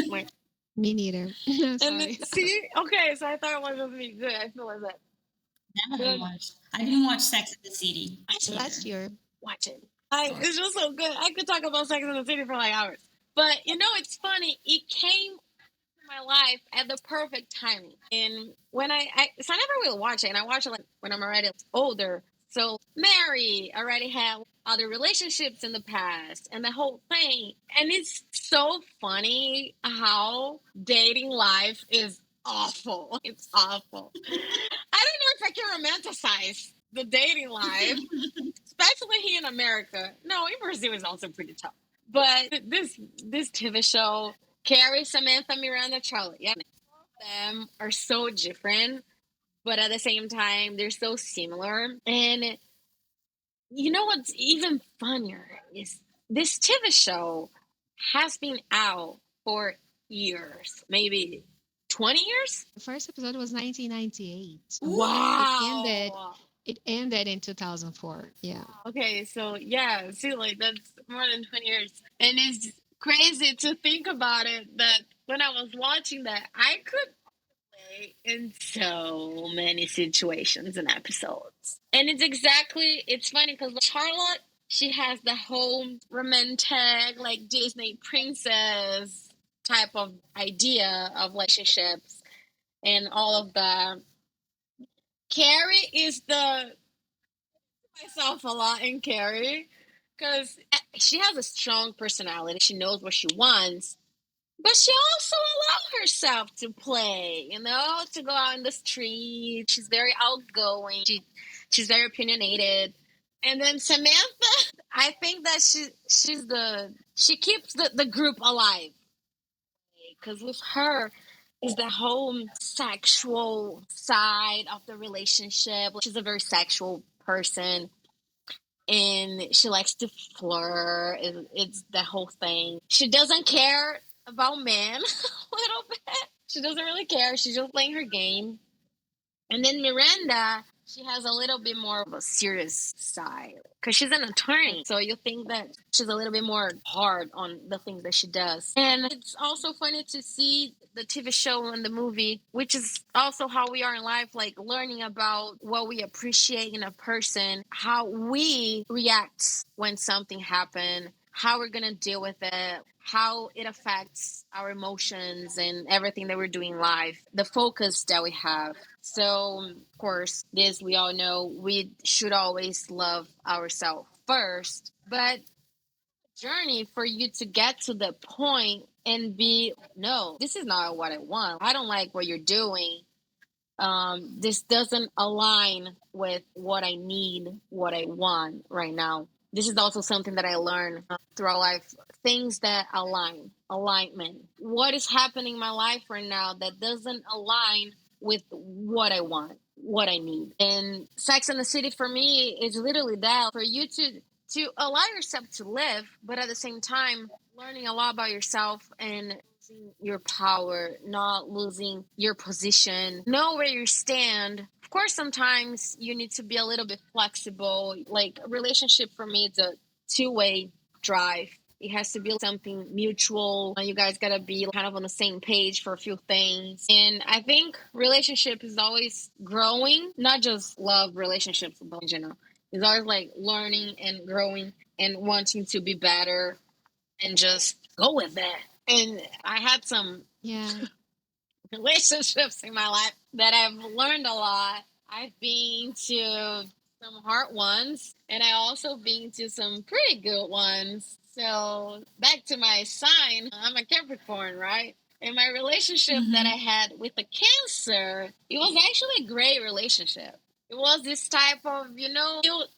Wait. Me neither. And Sorry. see, okay, so I thought it was just me. Good, I feel like that. I haven't Good. watched. I didn't watch Sex in the City Last either. year. Watch it. It's just so good. I could talk about Sex and the City for like hours. But it's funny. It came to my life at the perfect timing. And when so I never really watch it. And I watch it like when I'm already older. So Mary already had other relationships in the past and the whole thing. And it's so funny how dating life is awful. It's awful. I don't know if I can romanticize the dating life, especially here in America. No, in Brazil is also pretty tough. But this TV show, Carrie, Samantha, Miranda, Charlotte, yeah, them are so different, but at the same time they're so similar. And you know what's even funnier is this TV show has been out for years, maybe 20 years. The first episode was 1998. It ended. Wow. It ended in 2004. Yeah. Okay, so yeah, see, like that's more than 20 years. And it's crazy to think about it that when I was watching that, I could play in so many situations and episodes. And it's funny because Charlotte, she has the whole romantic, like Disney princess type of idea of relationships and all of that. Carrie is myself a lot in Carrie because she has a strong personality. She knows what she wants, but she also allows herself to play, to go out in the street. She's very outgoing. She's very opinionated. And then Samantha, I think that she keeps the group alive because with her is the whole sexual side of the relationship. She's a very sexual person and she likes to flirt. It's the whole thing. She doesn't care about men a little bit. She doesn't really care. She's just playing her game. And then Miranda, she has a little bit more of a serious side because she's an attorney. So you think that she's a little bit more hard on the things that she does. And it's also funny to see the TV show and the movie, which is also how we are in life, like learning about what we appreciate in a person, how we react when something happens, how we're gonna deal with it, how it affects our emotions and everything that we're doing in life, the focus that we have. So, of course, this we all know we should always love ourselves first, but journey for you to get to the point and be no, this is not what I want. I don't like what you're doing. This doesn't align with what I need, what I want right now. This is also something that I learned throughout life. Things that alignment. What is happening in my life right now that doesn't align with what I want, what I need. And Sex and the City for me is literally that for you to allow yourself to live, but at the same time learning a lot about yourself and losing your power, not losing your position, know where you stand. Of course, sometimes you need to be a little bit flexible. Like a relationship for me, it's a two-way drive. It has to be something mutual. You guys gotta be kind of on the same page for a few things. And I think relationship is always growing, not just love relationships, but in general. It's always like learning and growing and wanting to be better and just go with that. And I had some Yeah. relationships in my life that I've learned a lot. I've been to some hard ones, and I also been to some pretty good ones. So back to my sign, I'm a Capricorn, right? And my relationship that I Mm-hmm. had with a Cancer, it was actually a great relationship. It was this type of,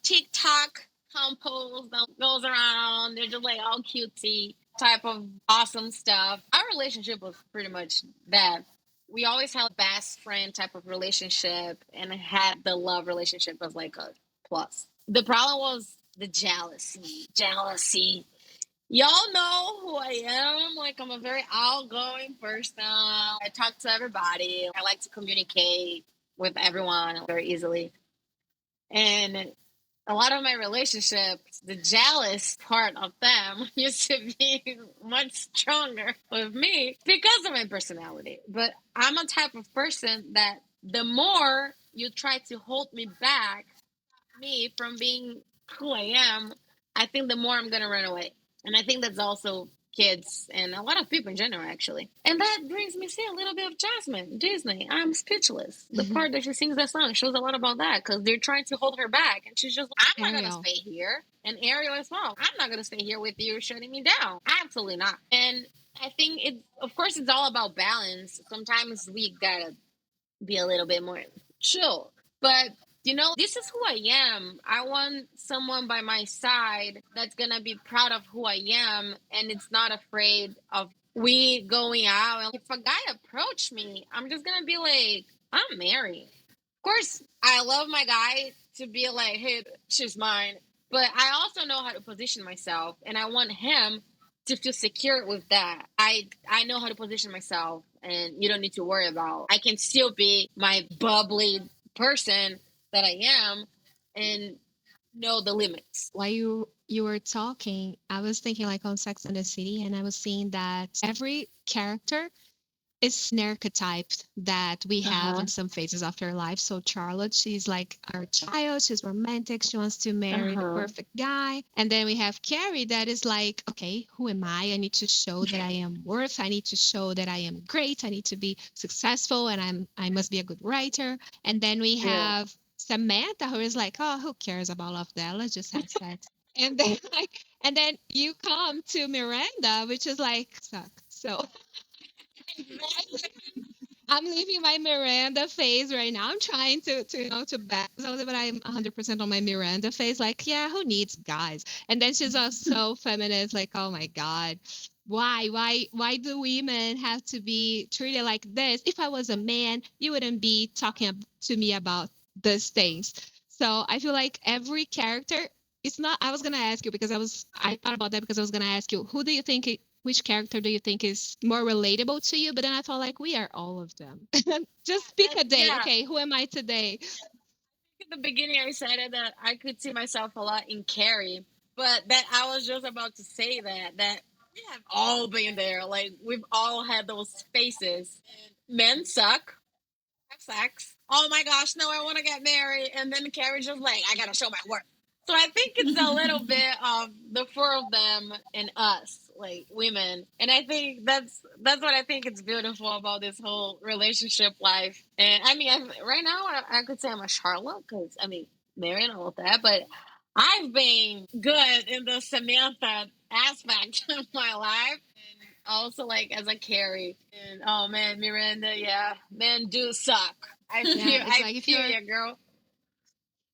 TikTok compose that goes around. They're just like all cutesy type of awesome stuff. Our relationship was pretty much that. We always had a best friend type of relationship and had the love relationship as like a plus. The problem was the jealousy. Jealousy. Y'all know who I am. Like, I'm a very outgoing person. I talk to everybody. I like to communicate with everyone very easily. And a lot of my relationships, the jealous part of them used to be much stronger with me because of my personality. But I'm a type of person that the more you try to hold me back, me from being who I am, I think the more I'm going to run away. And I think that's also kids and a lot of people in general, actually. And that brings me to a little bit of Jasmine, Disney. I'm speechless. The part that she sings that song shows a lot about that because they're trying to hold her back. And she's just, I'm not going to Ariel. stay here. And Ariel as well. I'm not going to stay here with you shutting me down. Absolutely not. And I think of course, it's all about balance. Sometimes we got to be a little bit more chill. But this is who I am. I want someone by my side that's gonna be proud of who I am and it's not afraid of we going out. And if a guy approach me, I'm just gonna be like, I'm married. Of course, I love my guy to be like, hey, she's mine. But I also know how to position myself, and I want him to feel secure with that. I know how to position myself, and you don't need to worry about. I can still be my bubbly person that I am, and know the limits. While you were talking, I was thinking like on Sex and the City, and I was seeing that every character is an archetype that we Uh have huh. in some phases of our life. So Charlotte, she's like our child, she's romantic, she wants to Uh marry the huh. perfect guy. And then we have Carrie that is like, okay, who am I? I need to show that I am worth, I need to show that I am great, I need to be successful, and I must be a good writer. And then we Yeah. have Samantha who is like, oh, who cares about all of that? Let's just have sex. And then like and then you come to Miranda, which is like suck. So I'm leaving my Miranda phase right now. I'm trying to balance out, but I'm 100% on my Miranda phase. Like, yeah, who needs guys? And then she's also so feminist. Like, oh my god, why do women have to be treated like this? If I was a man, you wouldn't be talking to me about these things. So I feel like every character. It's not. I was gonna ask you because I thought about that because I was gonna ask you who do you think which character do you think is more relatable to you? But then I thought like we are all of them. Just pick a day. Yeah. Okay, who am I today? At the beginning, I said it that I could see myself a lot in Carrie, but that I was just about to say that we have all been there. Like we've all had those spaces. Men suck. Have sex. Oh my gosh, no, I want to get married. And then Carrie's just like, I gotta show my work. So I think it's a little bit of the four of them and us, like women. And I think that's what I think is beautiful about this whole relationship life. And I mean, right now I could say I'm a Charlotte because I mean, married and all of that, but I've been good in the Samantha aspect of my life also like as a Carrie. And oh man, Miranda, yeah, men do suck. Yeah, it's I like feel you, girl.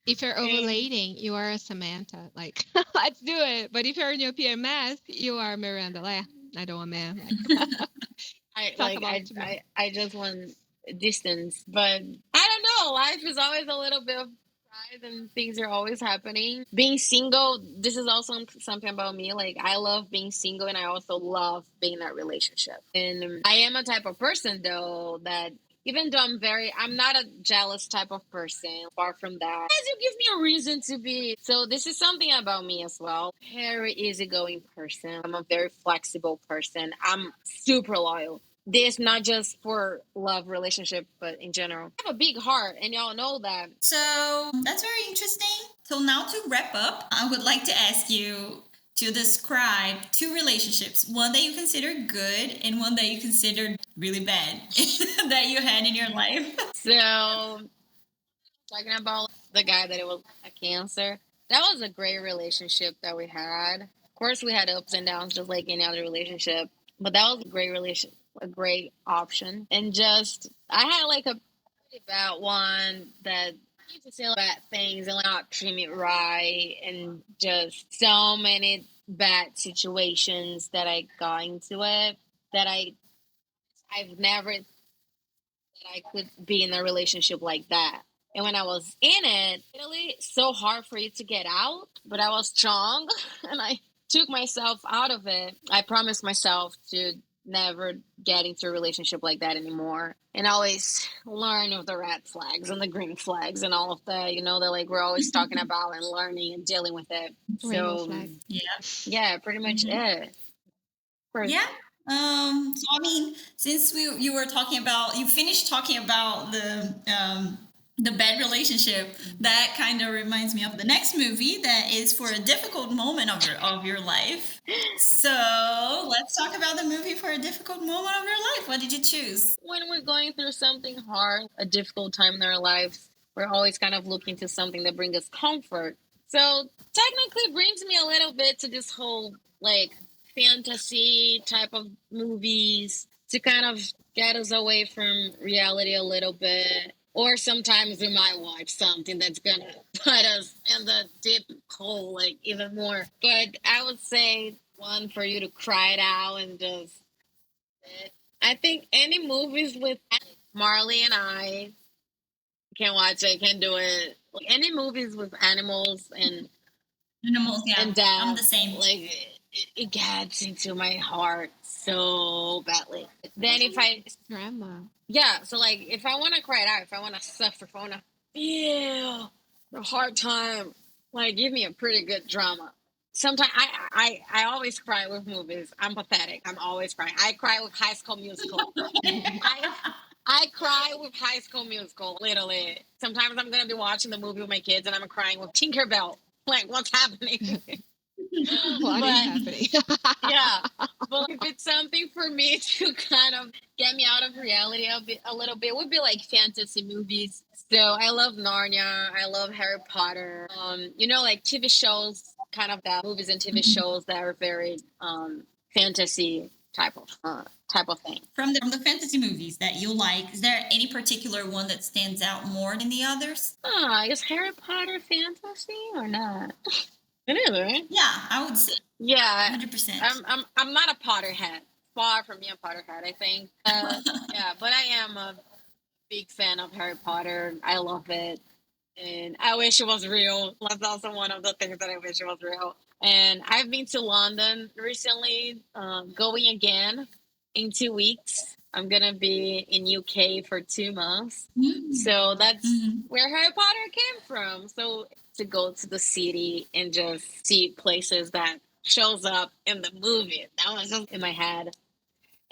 if you're And ovulating, you are a Samantha. Like, let's do it. But if you're in your PMS, you are Miranda. Like, I don't want man. Like, I talk like about to me. I just want distance, but I don't know. Life is always a little bit of surprise, and things are always happening. Being single, this is also something about me. Like I love being single, and I also love being in a relationship. And I am a type of person though that even though I'm not a jealous type of person. Far from that. As you give me a reason to be. So this is something about me as well. Very easygoing person. I'm a very flexible person. I'm super loyal. This not just for love relationship, but in general. I have a big heart, and y'all know that. So that's very interesting. So now to wrap up, I would like to ask you to describe two relationships, one that you consider good and one that you consider really bad that you had in your life. So talking about the guy that it was a cancer. That was a great relationship that we had. Of course, we had ups and downs, just like any other relationship. But that was a great relation, a great option. And just I had like a pretty bad one that used to say bad things and not treat me right, and just so many bad situations that I got into it that I've never I could be in a relationship like that. And when I was in it, really so hard for you to get out, but I was strong and I took myself out of it. I promised myself to never get into a relationship like that anymore and always learn of the red flags and the green flags and all of that, that like we're always talking about and learning and dealing with it. Rainbow So flag. Yeah. yeah, pretty much Mhm. it. For Yeah. So I mean, since you were talking about you finished talking about the bad relationship, that kind of reminds me of the next movie that is for a difficult moment of your life. So let's talk about the movie for a difficult moment of your life. What did you choose? when we're going through something hard, a difficult time in our lives, we're always kind of looking to something that brings us comfort. So technically brings me a little bit to this whole like fantasy type of movies to kind of get us away from reality a little bit. Or sometimes we might watch something that's gonna put us in the deep hole like even more. But I would say one for you to cry it out and just I think any movies with Marley and I can watch it, can do it. Like any movies with animals Animals. Yeah, and I'm death, the same. like it gets into my heart so badly. Then if I Drama. yeah, so like if I want to cry it out, if I want to suffer, if I want to feel the hard time, like give me a pretty good drama. Sometimes I always cry with movies. I'm pathetic. I'm always crying. I cry with High School Musical. I I cry with High School Musical, literally. Sometimes I'm gonna be watching the movie with my kids and I'm crying with Tinkerbell. Like, what's happening? What is But happening? yeah, but if it's something for me to kind of get me out of reality a little bit, would be like fantasy movies. So I love Narnia. I love Harry Potter. Like TV shows, kind of that movies and TV shows that are very fantasy type of thing. From the fantasy movies that you like, is there any particular one that stands out more than the others? Is Harry Potter fantasy or not? It is, right? Yeah, I would say Yeah, 100%. I'm not a Potterhead. Far from being a Potterhead, I think. Yeah, but I am a big fan of Harry Potter. I love it, and I wish it was real. That's also one of the things that I wish it was real. And I've been to London recently, going again. in 2 weeks. I'm gonna be in UK for 2 months. So that's Mm-hmm. where Harry Potter came from. So to go to the city and just see places that shows up in the movie. That was just in my head.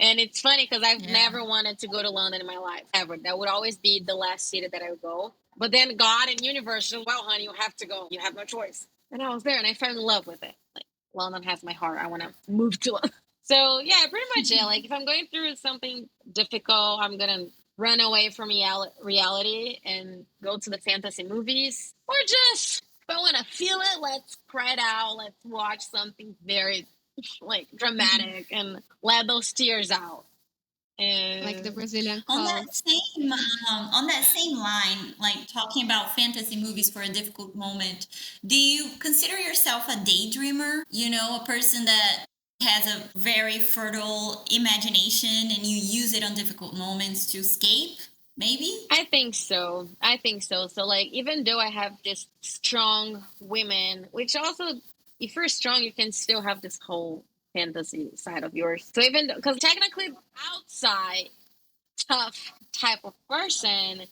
And it's funny because I've Yeah. never wanted to go to London in my life, ever. That would always be the last city that I would go. But then God and universe, well, honey, you have to go. You have no choice. And I was there and I fell in love with it. Like, London has my heart. I want to move to London. So, yeah, pretty much it. Like, if I'm going through something difficult, I'm going to run away from reality and go to the fantasy movies. Or just, if I want to feel it, let's cry it out. Let's watch something very like dramatic and let those tears out. Like the And Brazilian On that cult. same on that same line, like talking about fantasy movies for a difficult moment, do you consider yourself a daydreamer? You know, a person that has a very fertile imagination and you use it on difficult moments to escape, maybe? I think so. I think so. So, like, even though I have this strong women, which also, if you're strong, you can still have this whole fantasy side of yours. So, even because technically, outside tough type of person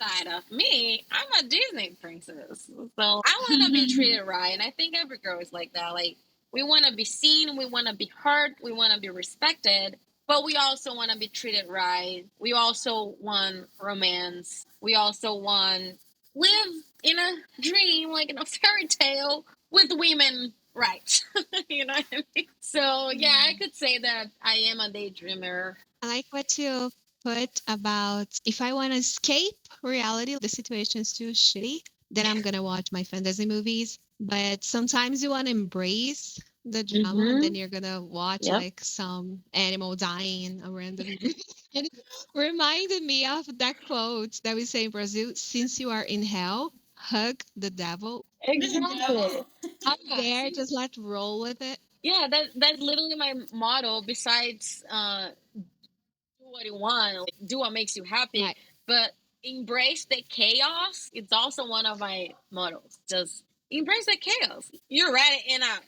side of me, I'm a Disney princess. So I want to be treated right. And I think every girl is like that. Like, we want to be seen, we want to be heard, we want to be respected, but we also want to be treated right. We also want romance. We also want live in a dream, like in a fairy tale with women rights. You know what I mean? So yeah, I could say that I am a daydreamer. I like what you put about if I want to escape reality, the situation's too shitty, then I'm going to watch my fantasy movies. But sometimes you want to embrace the drama and then Mm-hmm. you're going to watch Yep. like some animal dying in a random movie. And it reminded me of that quote that we say in Brazil, since you are in hell, hug the devil. The Exactly. devil. Up Yeah. there, just let roll with it. Yeah, that's literally my motto. Besides, do what you want, like, do what makes you happy, Right. but embrace the chaos. It's also one of my mottos. Just embrace the chaos. You're right in a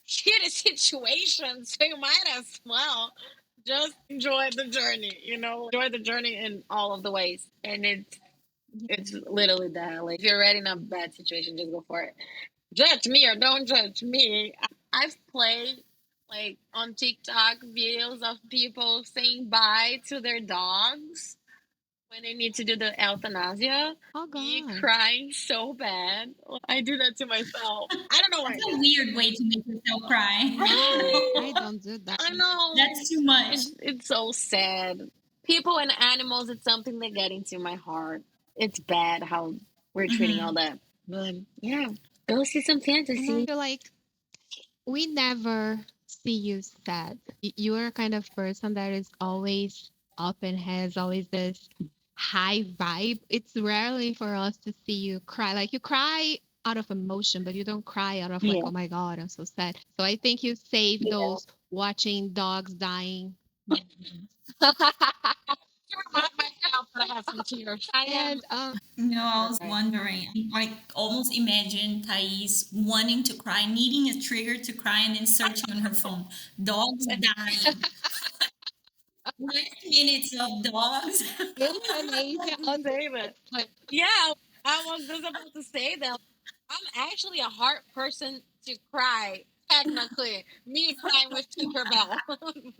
shitty situation, so you might as well just enjoy the journey. Enjoy the journey in all of the ways, and it's literally that. Like, if you're already in a bad situation, just go for it. Judge me or don't judge me. I've played like on TikTok videos of people saying bye to their dogs when they need to do the euthanasia. Oh, Me God. crying so bad. I do that to myself. I don't know why That's I do a that. weird way to make yourself cry. No, I Right? don't do that. I know. That's too much. It's so sad. People and animals, it's something that get into my heart. It's bad how we're treating all Hmm. that. But yeah, go see some And I fantasy. feel like we never see you sad. You are kind of person that is always up and has always this high vibe. It's rarely for us to see you cry. Like you cry out of emotion, but you don't cry out of like, Yeah. oh my God, I'm so sad. So I think you save Yeah. those watching dogs dying moments. To remind myself that I have some tears. I am And No, I was right. wondering. I almost imagine Thais wanting to cry, needing a trigger to cry, and then searching on her phone. Dogs dying. 5 minutes of dogs. euthanasia on Say that. Netflix. Yeah, I was just about to say that. I'm actually a heart person to cry. Technically, me crying with Tinkerbell.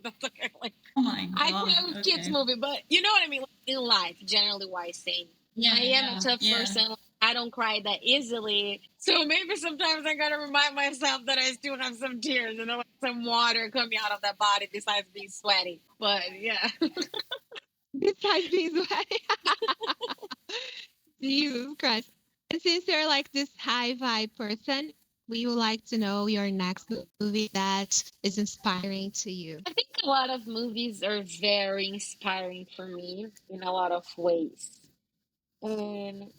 That's okay. Like, Oh my I god. cry with kids Okay. movie, but you know what I mean. Like, in life, generally, wise saying, Yeah, I am a yeah, tough yeah. person. I don't cry that easily. So maybe sometimes I gotta remind myself that I still have some tears, like some water coming out of that body besides being sweaty. But yeah. Besides being sweaty. Jesus Christ. And since you're like this high vibe person, we would like to know your next movie that is inspiring to you. I think a lot of movies are very inspiring for me in a lot of ways. And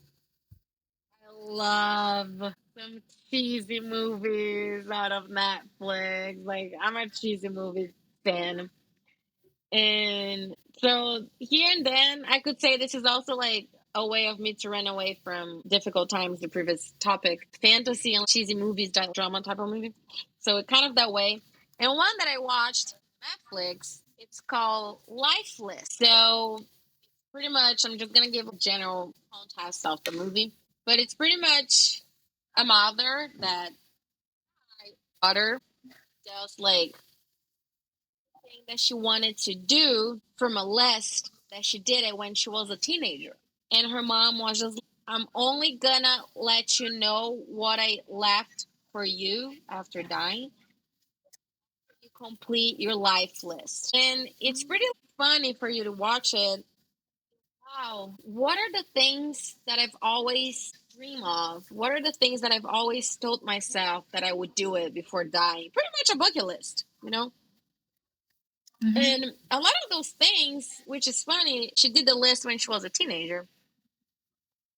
I love some cheesy movies out of Netflix. Like, I'm a cheesy movie fan. And so here and then, I could say this is also like a way of me to run away from difficult times, the previous topic, fantasy and cheesy movies, drama type of movie. So it kind of that way. And one that I watched Netflix. It's called Lifeless. So pretty much, I'm just gonna give a general context of the movie, but it's pretty much a mother that daughter does like thing that she wanted to do from a list that she did it when she was a teenager, and her mom was just, I'm only gonna let you know what I left for you after dying. You complete your life list, and it's pretty funny for you to watch it. Wow. What are the things that I've always dreamed of? What are the things that I've always told myself that I would do it before dying? Pretty much a bucket list, you know? Mm-hmm. And a lot of those things, which is funny, she did the list when she was a teenager.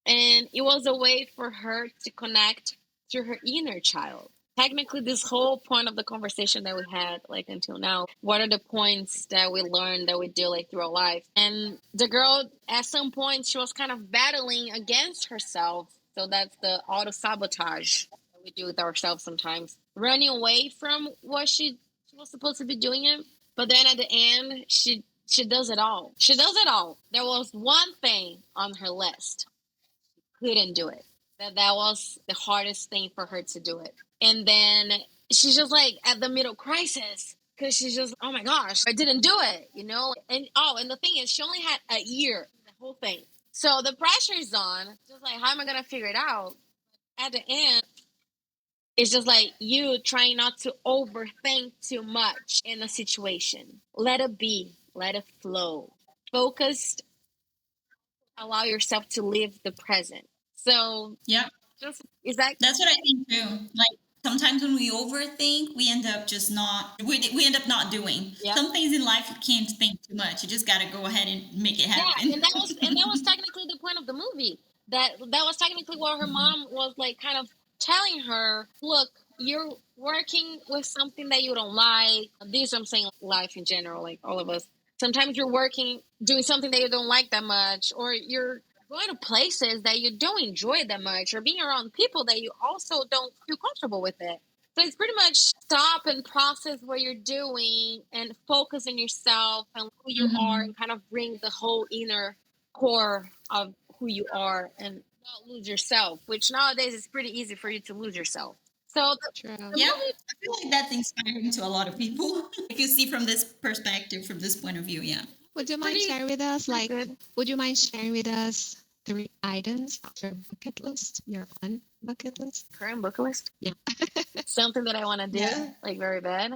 And it was a way for her to connect to her inner child. Technically, this whole point of the conversation that we had, like until now, what are the points that we learned that we do like through our life? And the girl, at some point, she was kind of battling against herself. So that's the auto sabotage that we do with ourselves sometimes, running away from what she was supposed to be doing it. But then at the end, she does it all. She does it all. There was one thing on her list, couldn't do it. That was the hardest thing for her to do it. And then she's just like at the middle crisis because she's just, oh my gosh, I didn't do it, you know? And oh, and the thing is, she only had a year, the whole thing. So the pressure is on, just like, how am I going to figure it out? At the end, it's just like you trying not to overthink too much in a situation. Let it be, let it flow. Focused, allow yourself to live the present. So Yep. just is that That's what I think too. Like sometimes when we overthink, we end up just not we end up not doing. yeah. Some things in life you can't think too much. You just got to go ahead and make it Yeah, happen. and that was technically the point of the movie. That was technically what her mom was like kind of telling her, look, you're working with something that you don't like. This I'm saying life in general, like all of us. Sometimes you're working doing something that you don't like that much, or you're going to places that you don't enjoy that much, or being around people that you also don't feel comfortable with it. So it's pretty much stop and process what you're doing and focus on yourself and who you are Hmm. and kind of bring the whole inner core of who you are and not lose yourself, which nowadays is pretty easy for you to lose yourself. So the True. Yeah, movie, I feel like that's inspiring to a lot of people. If you see from this perspective, from this point of view, yeah. Would you mind pretty sharing with us, pretty like, good. would you mind sharing with us three items of your bucket list, your fun bucket list? Current bucket list. Yeah. Something that I want to Yeah. do, like very bad.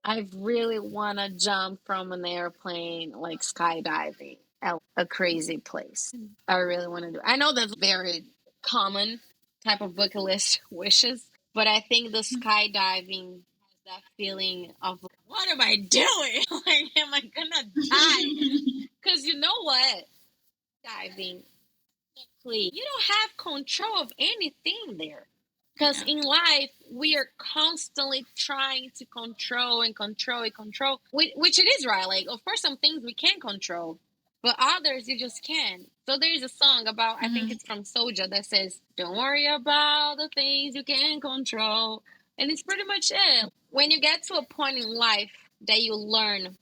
I really want to jump from an airplane, like skydiving at a crazy place. I really want to do. I know that's very common type of bucket list wishes, but I think the skydiving has that feeling of what am I doing? Like, am I gonna die? Because you know what, diving, please, you don't have control of anything there. Because Yeah. in life, we are constantly trying to control and control and control, which it is right. Like, of course, some things we can control, but others you just can't. So there's a song about, I think Hmm. it's from Soja, that says, "Don't worry about the things you can control," and it's pretty much it. When you get to a point in life that you learn,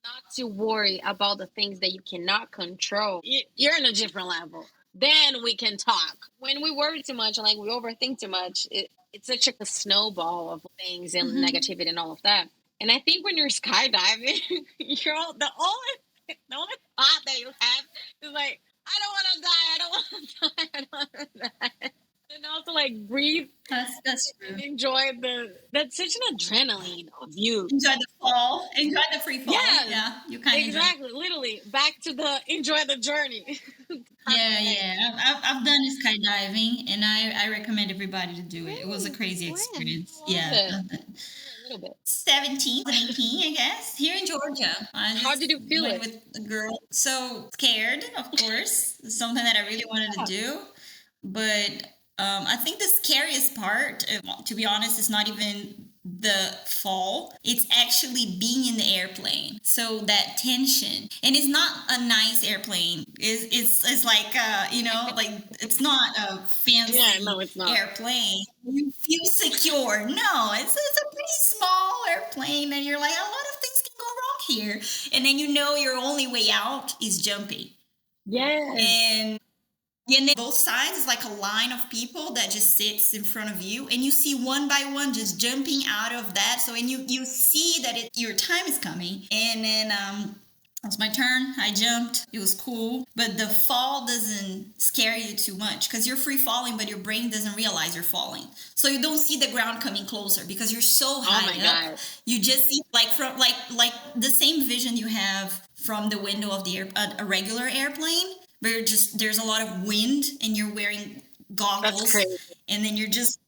not to worry about the things that you cannot control, you're in a different level. Then we can talk. When we worry too much and like we overthink too much, it's such a snowball of things and Hmm. negativity and all of that. And I think when you're skydiving, the only thought that you have is like, I don't want to die. I don't want to die. I don't want to die. And also like breathe That's and true. enjoy the. That's such an adrenaline of you. Enjoy the fall. Enjoy the free fall. Yes, Yeah, you kind of enjoy it. exactly. Literally, back to the enjoy the journey. Yeah, yeah. I've done skydiving, and I recommend everybody to do it. It was a Great. crazy When? experience. How was Yeah. it? A little bit. 2018, I guess, here in Georgia. I How just did you feel went it? with a girl. So scared, of course. It's something that I really wanted to Yeah. do. But I think the scariest part, to be honest, is not even the fall, it's actually being in the airplane. So that tension, and it's not a nice airplane. It's like like it's not a Yeah, fancy no, it's not. airplane. You feel secure. No, it's a pretty small airplane, and you're like, a lot of things can go wrong here. And then your only way out is jumping. Yes. And then both sides is like a line of people that just sits in front of you, and you see one by one just jumping out of that. So, and you see that your time is coming, and then it was my turn. I jumped. It was cool, but the fall doesn't scare you too much because you're free falling, but your brain doesn't realize you're falling. So you don't see the ground coming closer because you're so Oh high my up. God. You just see like the same vision you have from the window of a regular airplane, where just there's a lot of wind and you're wearing That's goggles, crazy. and then you're just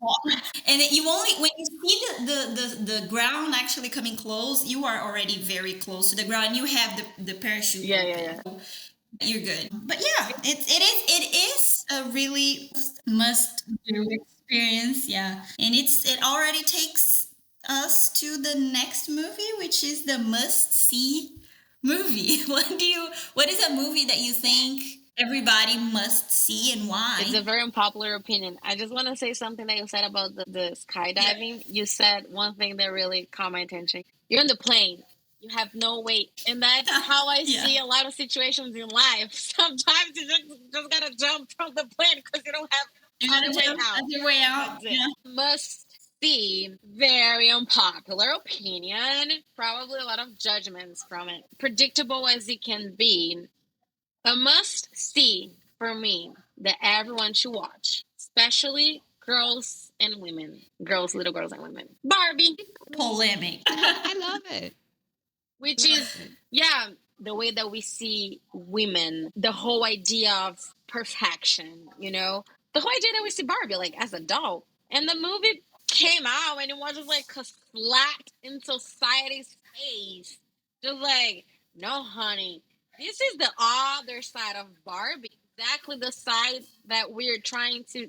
and then you only when you see the ground actually coming close, you are already very close to the ground. You have the parachute Yeah, yeah, open. yeah. You're good. But yeah, it is a really must do experience. Yeah, and it already takes us to the next movie, which is the must see movie. What is a movie that you think everybody must see, and It's why? a very unpopular opinion. I just want to say something that you said about the Yeah. skydiving. You said one thing that really caught my attention. You're in the plane. You have no weight. And that's how I Yeah. see a lot of situations in life. Sometimes you just gotta jump from the plane because you don't have You other gotta way jump out. as your way out. That's it. Yeah. Must see. Very unpopular opinion. Probably a lot of judgments from it. Predictable as it can be. A must see for me that everyone should watch, especially girls and women. Girls, little girls and women. Barbie, Polemic. I love it. which Love is, it. yeah, the way that we see women, the whole idea of perfection, the whole idea that we see Barbie like as a doll. And the movie came out and it was just like a flat in society's face. Just like, no, honey, this is the other side of Barbie. Exactly the side that we're trying to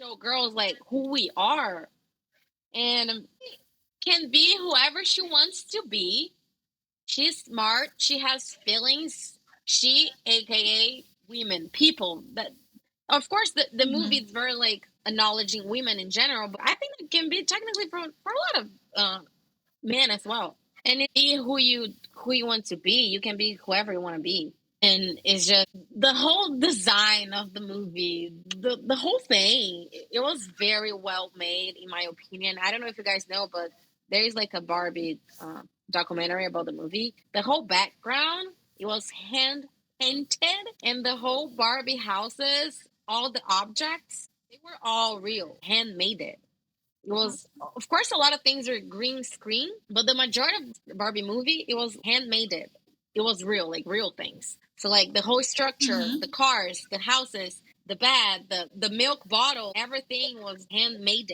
show girls like who we are. And can be whoever she wants to be. She's smart. She has feelings. She, aka women, people. That, of course, the movie is very like acknowledging women in general, but I think it can be technically for a lot of men as well. And it be who you want to be. You can be whoever you want to be. And it's just the whole design of the movie, the whole thing. It was very well made, in my opinion. I don't know if you guys know, but there is like a Barbie documentary about the movie. The whole background, it was hand painted, and the whole Barbie houses, all the objects, they were all real, handmade. It was, of course, a lot of things are green screen, but the majority of the Barbie movie, it was handmade. It was real, like real things. So like the whole structure, the Mm-hmm. cars, the houses, the bed, the milk bottle, everything was handmade.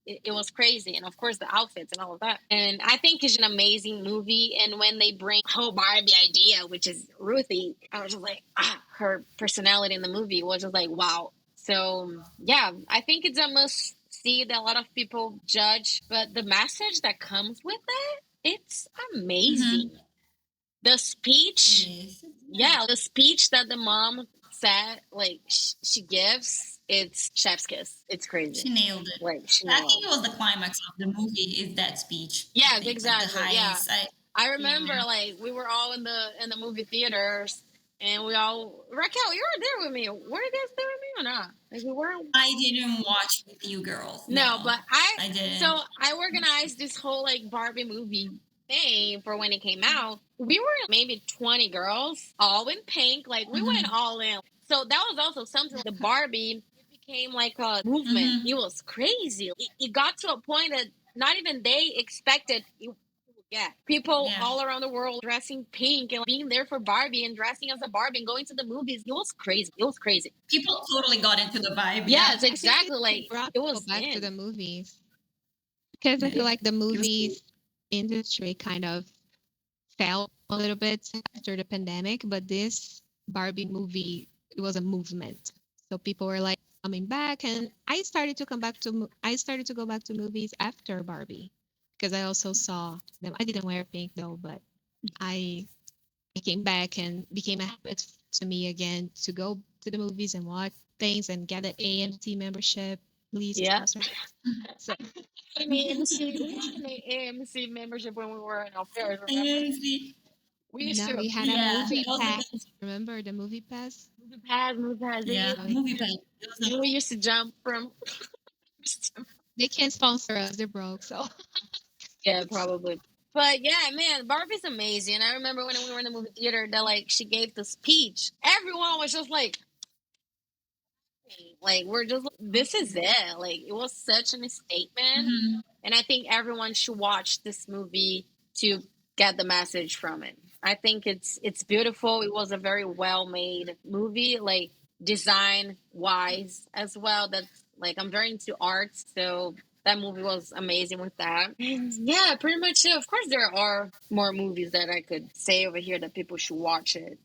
It was crazy, and of course the outfits and all of that. And I think it's an amazing movie. And when they bring whole Barbie idea, which is Ruthie, I was just like, her personality in the movie was just like, wow. So yeah, I think it's a must see that a lot of people judge, but the message that comes with it, it's Mm-hmm. amazing. The It speech, is. yeah, the speech that the mom said, like she gives, it's chef's kiss. It's crazy. She nailed it. Like she I think nailed. it was the climax of the movie. Is that speech? I Yes, think like the exactly. Yeah, highs. I Yeah. remember like we were all in the movie theaters, and we all, Raquel, you were there with me. Were you guys there with me or not? Like we weren't. I didn't watch with you girls. No, No, but I I so didn't. I organized this whole like Barbie movie thing for when it came out. We were maybe 20 girls, all in pink. Like we went Mm-hmm. all in. So that was also something. The Barbie, it became like a movement. Mm-hmm. It was crazy. It got to a point that not even they expected it. Yeah, people Yeah. all around the world dressing pink and being there for Barbie and dressing as a Barbie and going to the movies. It was crazy. It was crazy. People totally got into the vibe. Yeah. Yes, I think exactly. it Like brought it people was back to the in. movies because I Yeah. feel like the It was cool. movies industry kind of fell a little bit after the pandemic, but this Barbie movie, it was a movement. So people were like coming back, and I started to go back to movies after Barbie. because I also saw them. I didn't wear pink though, but I I came back and became a habit to me again to go to the movies and watch things and get an AMC membership. Please Yeah. sponsor us. So An AMC, we had an AMC membership when we were in au pair, remember? Crazy. We used now to we had a Yeah, movie that was the pass. best. Remember the movie pass? move past Yeah, it. Oh, movie yeah. pass. It was And we used to jump from They can't sponsor us. They're broke. So yeah, probably. But yeah, man, Barbie's amazing. I remember when we were in the movie theater that like she gave the speech. Everyone was just like we're just like, this is it. Like it was such a statement, Mhm. and I think everyone should watch this movie to get the message from it. I think it's beautiful. It was a very well made movie, like design wise as well. That's like I'm very into art, so that movie was amazing with that. And yeah, pretty much it. Of course, there are more movies that I could say over here that people should watch it.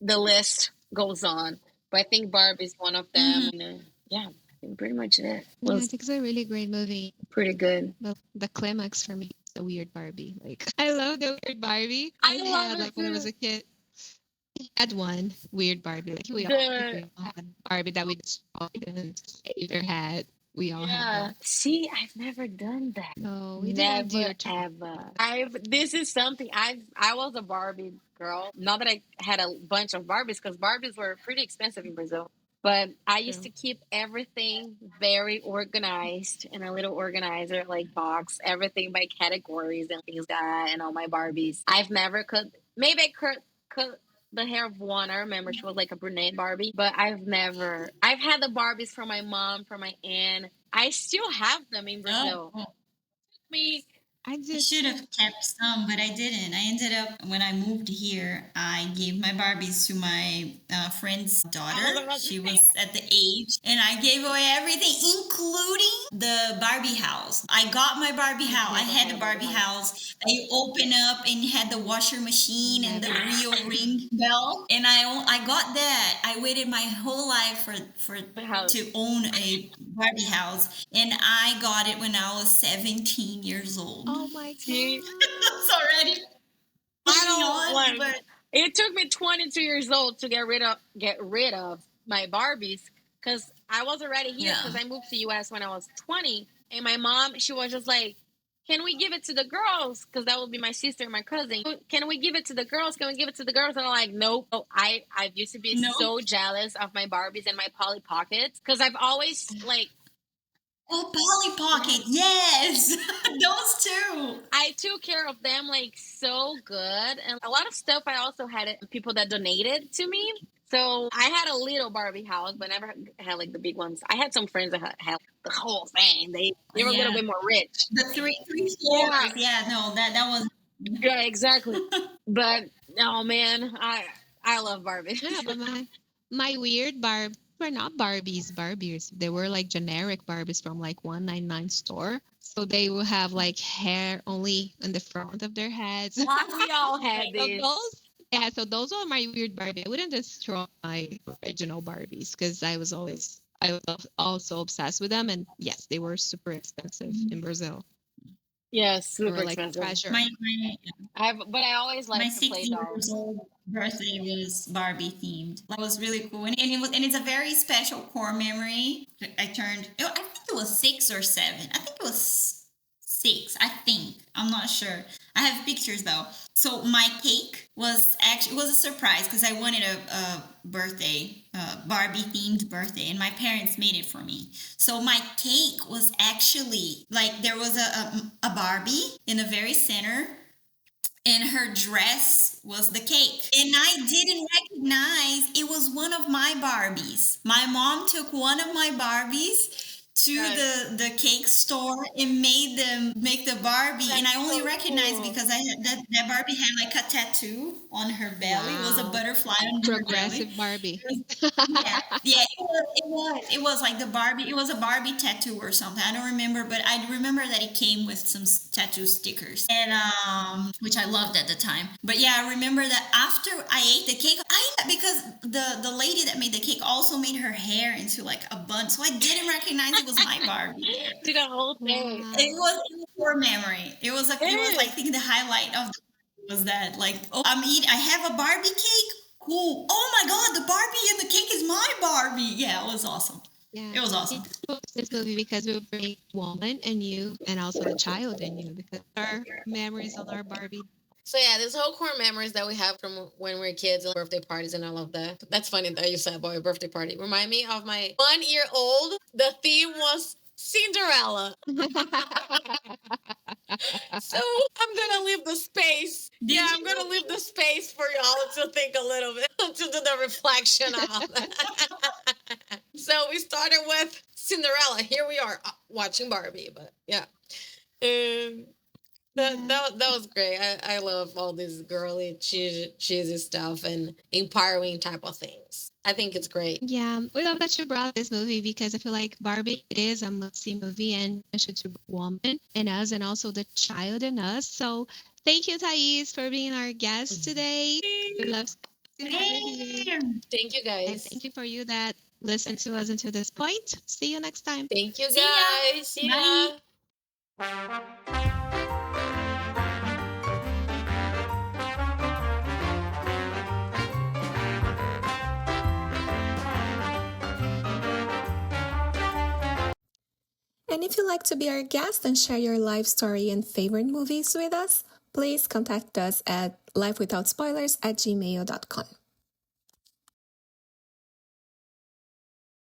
The list goes on, but I think Barbie's one of them. Mhm. And yeah, I think pretty much it yeah, I was think it's a really great movie. pretty good. But the climax for me is the weird Barbie. Like I love the weird Barbie. I I love had it like when I was too. a kid, I had one weird Barbie. Like The we all had Barbie that we destroyed and saved or had. We all had yeah. them. See, I've never done that. No, we didn't do Never your turn. ever. I've this is something I was a Barbie girl. Not that I had a bunch of Barbies because Barbies were pretty expensive in Brazil. But I used True. to keep everything very organized in a little organizer like box, everything by categories and things like that, and all my Barbies. I've never cut. Maybe I cut the hair of one. I remember she was like a brunette Barbie, but I've never. I've had the Barbies from my mom, from my aunt. I still have them in Oh, Brazil. cool. Me, I I did should too. have kept some, but I didn't. I ended up, when I moved here, I gave my Barbies to my friend's I daughter. was about to She say was at the age, and I gave away everything, including the Barbie house. I got my Barbie I've house. I never had had the a Barbie Barbie house. house that you open up and you had the washer machine and the Never. real ring bell. And I got that. I waited my whole life for The house. to own a Barbie house, and I got it when I was 17 years old. Oh my See, It's god. already I moving don't on, like. but It took me 22 years old to get rid of my Barbies because I was already here yeah. because I moved to US when I was 20, and my mom she was just like, "Can we give it to the girls?" Because that would be my sister and my cousin. Can we give it to the girls? Can we give it to the girls? And I'm like, nope. I used to be No. so jealous of my Barbies and my Polly Pockets because I've always like Oh, Polly Pocket. yes. Yes. Those two. I took care of them like so good, and a lot of stuff I also had it people that donated to me. So I had a little Barbie house, but never had like the big ones. I had some friends that had the whole thing. They were a little Yeah. bit more rich. The three Yeah, floors. Yeah, no, that was yeah, exactly. But no, man, I love Barbie. Yeah, but my weird Barb were not Barbies. They were like generic Barbies from like 199 store. So they will have like hair only in the front of their heads. We all had So this. those, yeah, so those are my weird Barbie. I wouldn't destroy my original Barbies because I was also obsessed with them. And yes, they were super expensive in Brazil. Yeah, They super were like expensive. treasure. But I always my like to play 16 years dolls. old birthday was Barbie themed. That was really cool, and it's a very special core memory. I turned. I think it was 6 or 7. I think it was 6. I think I'm not sure. I have pictures though. So my cake was actually it was a surprise because I wanted a birthday, Barbie themed birthday, and my parents made it for me. So my cake was actually like there was a Barbie in the very center, and her dress was the cake. And I didn't recognize it was one of my Barbies. My mom took one of my Barbies to Yes, the cake store and made them make the Barbie, and that's I only so recognized cool. because I had that Barbie had like a tattoo on her belly. It was a Wow. butterfly on her belly. Progressive Barbie. Yeah, yeah, it was like the Barbie. It was a Barbie tattoo or something. I don't remember, but I remember that it came with some tattoo stickers, and which I loved at the time. But yeah, I remember that after I ate the cake, because the lady that made the cake also made her hair into like a bun, so I didn't recognize it was my Barbie. Do the whole thing. It Wow. was core memory. It was like I think the highlight of the was that like, oh, I have a Barbie cake. Cool. Oh my god, the Barbie and the cake is my Barbie. Yeah, it was awesome. Yeah. It was awesome. This movie because we bring woman and you and also the child in you because our memories on our Barbie. So yeah, this whole core memories that we have from when we were kids and birthday parties and all of that. That's funny that you said boy birthday party. Remind me of my 1-year-old. The theme was Cinderella. So I'm gonna leave the space. I'm gonna leave the space for y'all to think a little bit, to do the reflection of. So we started with Cinderella. Here we are watching Barbie, but yeah. That was great. I love all this girly, cheesy stuff and empowering type of things. I think it's great. Yeah, we love that you brought this movie because I feel like Barbie it is a must-see movie and it should to woman in us and also the child in us. So thank you, Thais, for being our guest today. We love to have you here. Thank you, guys. And thank you for you that listened to us until this point. See you next time. Thank you, guys. See ya. And if you'd like to be our guest and share your life story and favorite movies with us, please contact us at lifewithoutspoilers@gmail.com.